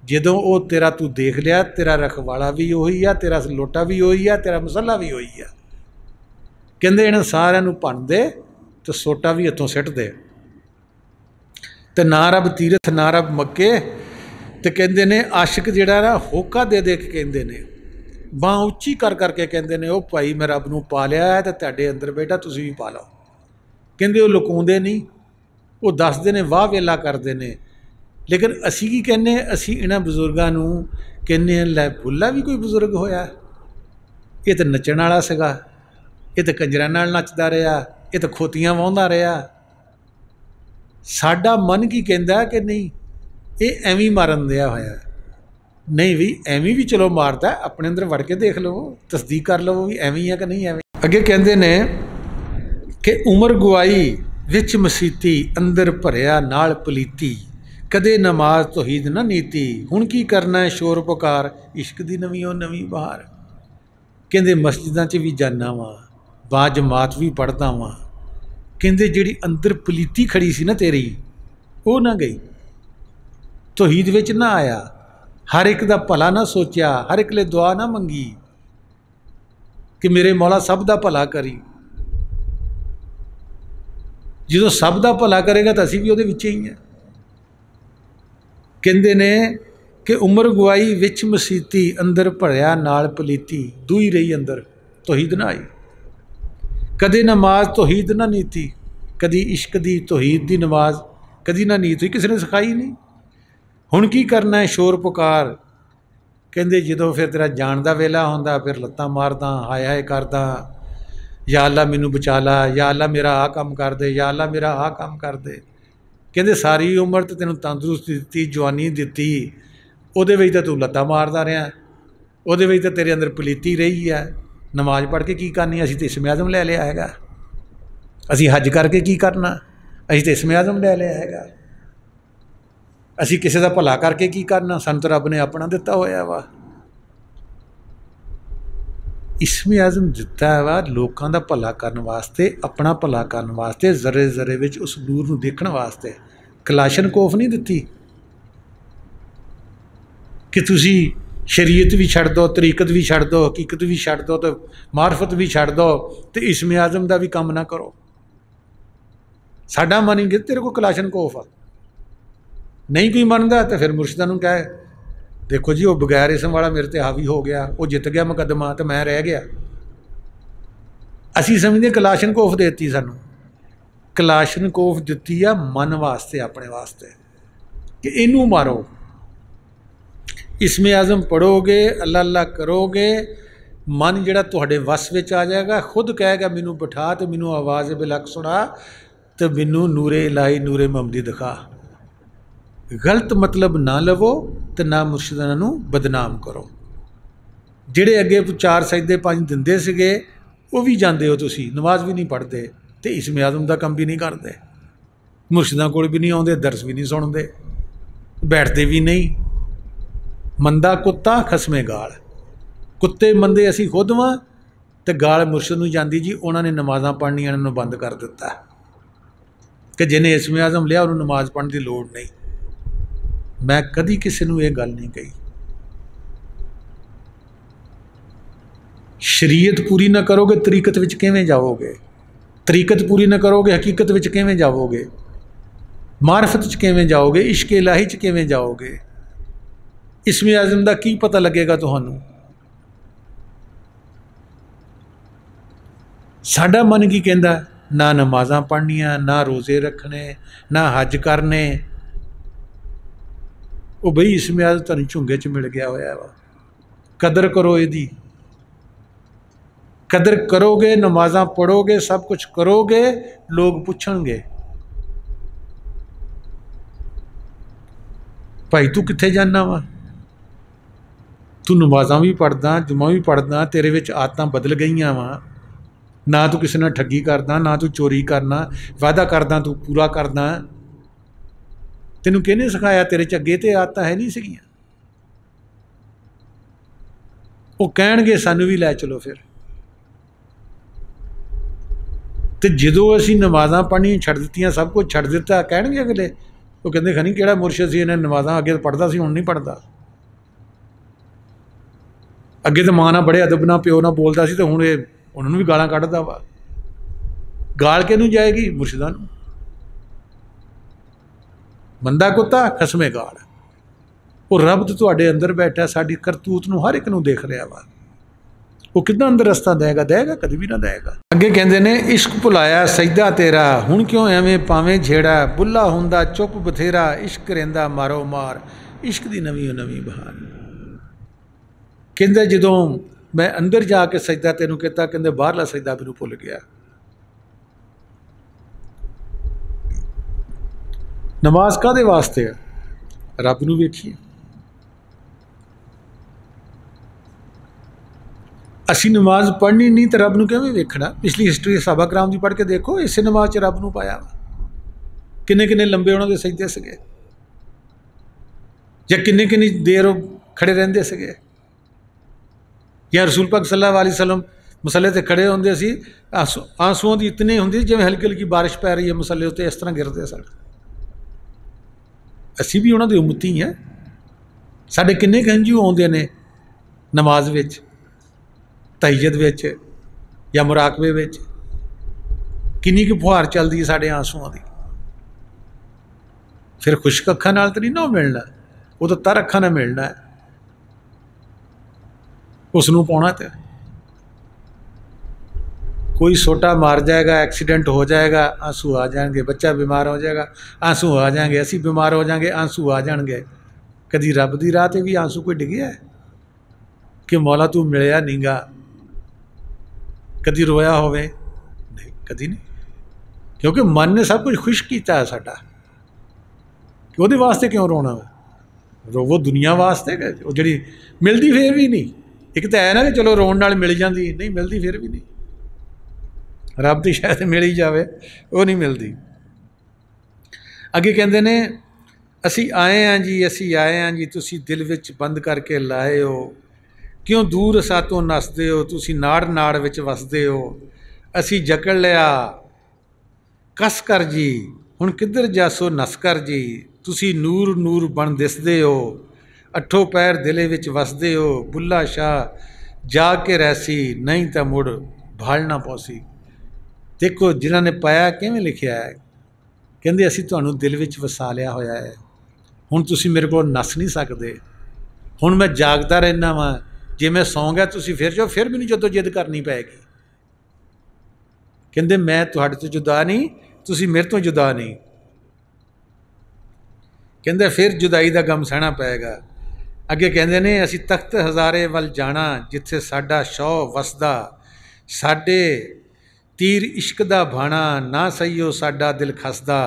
जदों वो तेरा तू देख लिया, तेरा रखवाला भी उही आ, तेरा लोटा भी उही आ, तेरा मसला भी उही आ। कहते इन्हां सारिआं नूं भन दे तो सोटा भी हथों सिट दे। तो ना रब तीरथ ना रब मक्के, तो कहते ने आशिक जिहड़ा ना होका दे दे के कहते ने, बांह उच्ची कर करके कहते ने, ओ भाई मैं रब नूं पा लिया है तो तुहाडे अंदर बेटा तुसीं भी पा लो। कहते वो लुकाउंदे नहीं, वो दसदे ने, वाह वेला करते हैं। लेकिन असी की कहने, असी इन्हां बजुर्गों नूं कहने लै भुल्ला भी कोई बजुर्ग होया, ये तो नचण वाला सीगा, ये तो कंजरां नाल नचदा रहा, ये तो खोतियां वाहुंदा रहा। साडा मन की कहंदा कि नहीं ये एवं मारन दिया होया, नहीं भी एवं भी चलो मारता, अपने अंदर वड़ के देख लो, तस्दीक कर लो भी एवं है कि नहीं एवं। अगे कहते ने कि उमर गुआई विच मसीती, अंदर भरिया नाल पलीती, कदे नमाज तौहीद ना नीति, हुण की करना है शोर पुकार, इश्क दी नवीं नवीं बहार। कहते मस्जिदां च भी जाना वा, बाजमात भी पढ़दा वा, कहते जिहड़ी अंदर पलीती खड़ी सी ना तेरी, वो ना गई, तौहीद विच ना आया, हर एक दा भला ना सोचा, हर एक ले दुआ ना मंगी कि मेरे मौला सब दा भला करी। जो सब दा भला करेगा तो असीं भी उहदे विच ही हैं। कहते ने कि उमर गुआई विच मसीती, अंदर भरिया नाल पलीती, दूई रही अंदर तौहीद ना आई। कदे नमाज तौहीद ना नीति, कदी इश्क दी तौहीद दी नमाज कदी ना नीत हुई, किसी ने सिखाई नहीं। हुण की करना है शोर पुकार, कहते जो फिर तेरा जान का वेला होंदा, फिर लत्तां मारदा, हाय हाय करदा, या अल्लाह मैनू बचा ला, या अल्लाह मेरा आ काम कर दे, या अल्लाह मेरा आ काम कर दे। कहते सारी उम्र तो तेनों तंदुरुस्ती दी, जवानी दी, उहदे विच तां तू लत्तां मारदा रहा, उहदे विच तां तेरे अंदर पलीती रही है। नमाज पढ़ के की करनी, असीं तो इस्मे आज़म लै लिया हैगा, असीं हज करके की करना, असीं तो इस्मे आज़म लै लिया हैगा, असीं किसी का भला करके की करना, सानूं तां रब ने अपना दिता होया वा। इस्मे आज़म दिता वा लोगों का भला करने वास्ते, अपना भला करने वास्ते, जरे जरे विच उस नूर नूं देखण वास्ते। कलाशनकोफ नहीं दिती कि तुसी शरीयत भी छड्ड दो, तरीकत भी छड्ड दो, हकीकत भी छड्ड दो, तो मार्फत भी छड्ड दो, तो इस्मे आज़म का भी काम ना करो। साडा मन ही कि तेरे को कलाशनकोफ आ, नहीं कोई मनदा तो फिर मुर्शदा नूं कहे, देखो जी वो बगैर इसम वाला मेरे ते हावी हो गया, वो जित गया मुकदमा तो मैं रह गया। असीं समझदे कलाशनकोफ देती, सानूं कलाशनकोफ दिती आ मन वास्ते, अपने वास्ते कि इनू मारो। इस्मे आज़म पढ़ोगे, अल्लाह अल्लाह करोगे, मन जिहड़ा तुहाडे वस विच आ जाएगा, खुद कहेगा मैनू बिठा तो मैनू आवाज़ बिलक सुना, तो मैनू नूरे इलाही नूरे मुहम्मदी दिखा। गलत मतलब ना लवो तो ना मुर्शिदां नूं बदनाम करो। जिहड़े अगे 4 सजदे 5 दिंदे सीगे वो भी जांदे हो तुसीं, नमाज भी नहीं पढ़ते, तो इस्मे आज़म का काम भी नहीं करते, मुर्शिदां कोल भी नहीं आउंदे, दर्स भी नहीं सुनते, बैठते भी नहीं। मंदा कुत्ता खसमे गाल, कुत्ते मंदे असी खुद वां ते गाल मुर्शिद नूं जांदी जी, उन्होंने नमाज़ां पढ़नियां इन्हां नूं बंद कर दिता कि जिन्हें इस्मे आज़म लिया उन्होंने नमाज पढ़ने की लोड़ नहीं। मैं कदी किसी नूं ये गल नहीं कही। शरीयत पूरी ना करोगे तरीकत विच किवें जाओगे, तरीकत पूरी ना करोगे हकीकत विच किवें जाओगे, मारफत च किवें जाओगे, इश्क इलाही च किवें जाओगे, इस्मे आज़म का की पता लगेगा तुहानूं। साडा मन की कहंदा, ना नमाज़ां पढ़नियां, ना रोज़े रखने, ना हज करने। वो बई इस्मे आज़म तुहानूं झुंगे च मिल गया होया वा, कदर करो इहदी, कदर करोगे, नमाज़ां पढ़ोगे, सब कुछ करोगे, लोग पुछणगे भाई तू कित्थे जाना वा, तू नमाज़ां भी पढ़दा, जुमा भी पढ़दा, तेरे विच आदतां बदल गईयां वा, ना तू किसी नाल ठगी करदा, ना तू चोरी करना, वादा करदा तू पूरा करदा, तैनूं किहने सिखाया, तेरे च अगे ते आदतां है नहीं सीगियां। वो कहणगे सानूं भी लै चलो फिर। तो जो असी नमाज़ां पढ़नियां छड्ड दित्तियां, सब कुछ छड्ड दिता, कहणगे अगले, वो कहंदे खनी किहड़ा मुर्शिद सी, इन्हें नमाज़ां अगे पढ़दा सी, हुण नहीं पढ़दा। अगे तो मां नाल बड़े अदब नाल प्यो नाल बोलदा सी, तो हुण ये उन्होंने भी गालां कढ़दा वा। गाल किहनूं जाएगी, मुर्शिदां नूं। मंदा कुत्ता खसमे गाल। वो रब तो तुहाडे अंदर बैठा, साडी करतूत नूं हर एक नूं देख रहा वा। वो कितना अंदर रस्ता देगा? देगा कभी भी ना देगा। अगे कहते ने इश्क भुलाया सजदा तेरा, हुण क्यों एवें पावें झेड़ा, बुला हुंदा चुप बथेरा, इश्क रहिंदा मारो मार, इश्क दी नवीं नवीं बहार। कहते जदों मैं अंदर जाके सजदा तेनू किया, कहते बाहरला सजदा मैनू भुल गया। नमाज काहदे वास्ते है? रब नूं वेखीए। असी नमाज पढ़नी नहीं तो रब नूं किवें वेखना? पिछली हिस्टरी सहाबा कराम की पढ़ के देखो, इस नमाज च रब नूं पाया वा। किन्ने किन्ने लंबे उन्होंने सजदे सगे, या किन्नी किन्नी देर खड़े रहंदे सगे, या रसूल पाक सल्लल्लाहु अलैहि वसल्लम मसले ते खड़े होंदे सी, आंसूओं की इतनी होंदी जिवें हल्की हल्की बारिश पै रही है मसले उत्ते, इस तरह गिरदे सन। असी भी उन्होंने उम्मती हैं। साडे किन्ने हंझू आउंदे ने नमाज विच, तहज्जुद विच या मुराकबे विच, किन्नी की फुहार चलदी है साडे आंसूआं दी। फिर खुश्क अखां नाल तो नहीं ना मिलना, वो तो तर अखां नाल मिलना है। उसनूं पाउणा ते कोई सोटा मार जाएगा, एक्सीडेंट हो जाएगा, आंसू आ जाएंगे, बच्चा बीमार हो जाएगा, आंसू आ जाएंगे, असी बीमार हो जाएंगे, आंसू आ जाएंगे। कभी रब की राह ते भी आंसू कोई डिगे है कि मौला तू मिलिया नहीं गा? कभी रोया होवे? नहीं, कभी नहीं। क्योंकि मन ने सब कुछ खुश किया है साडा, कि वो वास्ते क्यों रोना है? रोवो दुनिया वास्ते, वो जी मिलती फिर भी नहीं। एक तो है ना कि चलो रोन नाल मिल जाती, नहीं मिलती फिर भी नहीं। रब की शायद मिल ही जाए, वो नहीं मिलती। अगे कहते ने असी आए हैं जी, असी आए हैं जी, तुसी दिल विच बंद करके लाए हो, क्यों दूर सातों नसदे हो, तुसी नाड़ नाड़ विच वसदे हो। असी जकड़ लिया कस कर जी, हुण किधर जासो नस कर जी, तुसी नूर नूर बन दिसदे हो, अठो पैर दिले विच वसदे हो। बुल्ला शाह जाग के रैसी, नहीं तो मुड़ भाल ना पौसी। देखो जिन्हों ने पाया किवें लिखिया है, कहंदे असी तुहानूं दिल विच वसा लिया होया है, हुण तुसी मेरे को नस नहीं सकदे। हुण मैं जागदा रहना वा, जे मैं सौ गया तुसी फिर जाओ, फिर भी नहीं जदों जिद करनी पैगी। कहंदे मैं तुहाडे तो जुदा नहीं, तुसी मेरे तो जुदा नहीं। कहंदे फिर जुदाई का गम सहना पैगा। अगे कहंदे ने असी तख्त हज़ारे वल जाना, जिथे साडा शौ वसदा, साडे तीर इश्क दा भाणा, ना सईओ साडा दिल खसदा।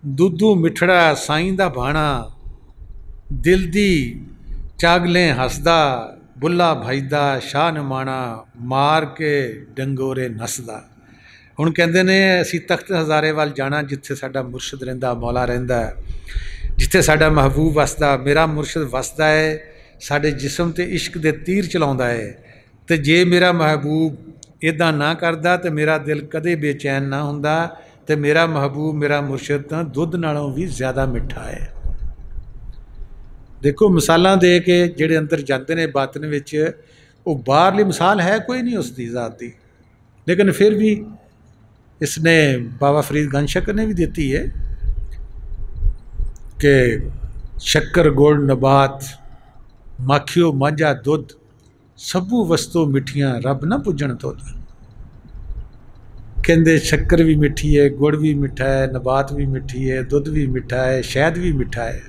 दूधू मिठड़ा साईं दा भाणा, दिल दी चागलें हसदा, बुला भजदा शाह नमाणा, मार के डंगोरे नसदा। हुण कहंदे ने असी तख्त हज़ारे वल जाना, जिथे साडा मुर्शद रहिंदा, मौला रहिंदा, जिथे साडा महबूब वसदा। मेरा मुर्शद वसदा है, साडे जिस्म ते इश्क दे तीर चलाउंदा है। ते जे मेरा महबूब इदा ना करदा तो मेरा दिल कदे बेचैन ना हुंदा। ते मेरा महबूब मेरा मुर्शद तो दुध नालों भी ज़्यादा मिठा है। देखो मिसालां दे के जिहड़े अंदर जाते हैं बातन विच, वो बाहरली मिसाल है कोई नहीं उसकी ज़ात दी, लेकिन फिर भी इसने बाबा फरीद गंज शक्कर ने भी दी है कि शक्कर गुड़ नबात माखियो मांझा दुध, सबू वस्तु मिठियां रब ना पुजन तो। कहंदे शक्कर भी मिठी है, गुड़ भी मिठा है, नबात भी मिठी है, दुध भी मिठा है, शहद भी मिठा है,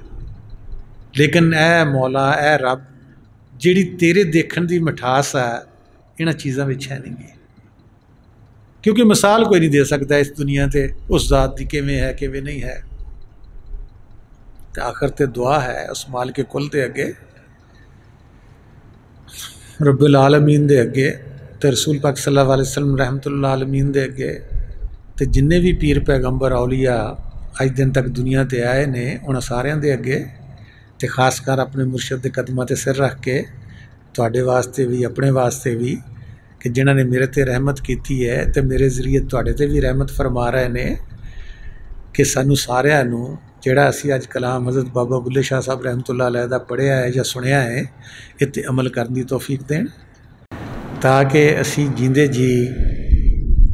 लेकिन ए मौला ए रब जिहड़ी तेरे देखण दी मिठास है इन्हां चीज़ां विच है नहीं। क्योंकि मिसाल कोई नहीं दे सकता इस दुनिया ते उस ज़ात दी किवें है किवें नहीं है। तो आखिर ते दुआ है उस माल के कुल दे अगे, रब्बुल आलमीन दे अगे, तो रसूल पाक सल्लल्लाहु अलैहि वसल्लम रहमतुल्लाह आलमीन दे अगे, तो जिन्ने भी पीर पैगंबर औलिया अज दिन तक दुनिया ते आए ने उन्हां सारियां दे अगे, तो खासकर अपने मुर्शद के कदमां ते सिर रख के तुहाडे वास्ते भी अपने वास्ते भी कि जिन्हां ने मेरे ते रहमत की है, तो मेरे जरिए तुहाडे ते भी रहमत फरमा रहे ने कि सानू सारिआं नूं जिहड़ा असी अज कलाम हज़रत बाबा बुल्ले शाह साहब रहमतुल्लाह अलैह दा पढ़िया है या सुनिया है, इत्ते अमल करने की तौफीक देण, ताकि असी जींदे जी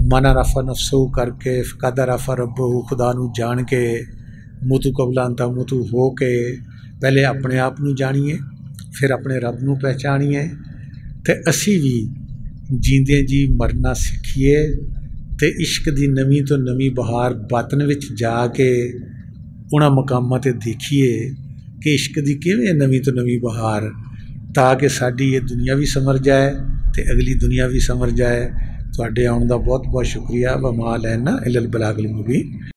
मना रफा नफसू करके फ़कादा रफा रब्बू, खुदा नू जान के मुतू कबला अंता मुतू हो के ਪਹਿਲੇ ਆਪਣੇ ਆਪ ਨੂੰ ਜਾਣੀਏ, ਫਿਰ ਆਪਣੇ ਰੱਬ ਨੂੰ ਪਹਿਚਾਣੀਏ, ਅਤੇ ਅਸੀਂ ਵੀ ਜੀਂਦੇ ਜੀ ਮਰਨਾ ਸਿੱਖੀਏ ਅਤੇ ਇਸ਼ਕ ਦੀ ਨਵੀਂ ਤੋਂ ਨਵੀਂ ਬਹਾਰ ਬਾਤਨ ਵਿੱਚ ਜਾ ਕੇ ਉਹਨਾਂ ਮਕਾਮਾਂ 'ਤੇ ਦੇਖੀਏ ਕਿ ਇਸ਼ਕ ਦੀ ਕਿਵੇਂ ਨਵੀਂ ਤੋਂ ਨਵੀਂ ਬਹਾਰ, ਤਾਂ ਕਿ ਸਾਡੀ ਇਹ ਦੁਨੀਆ ਵੀ ਸੰਵਰ ਜਾਏ ਅਤੇ ਅਗਲੀ ਦੁਨੀਆ ਵੀ ਸੰਵਰ ਜਾਏ। ਤੁਹਾਡੇ ਆਉਣ ਦਾ ਬਹੁਤ ਬਹੁਤ ਸ਼ੁਕਰੀਆ। ਵਮਾ ਲੈਨਾ ਇਲਲ ਬਲਾਗਲ ਮੁਬੀਨ।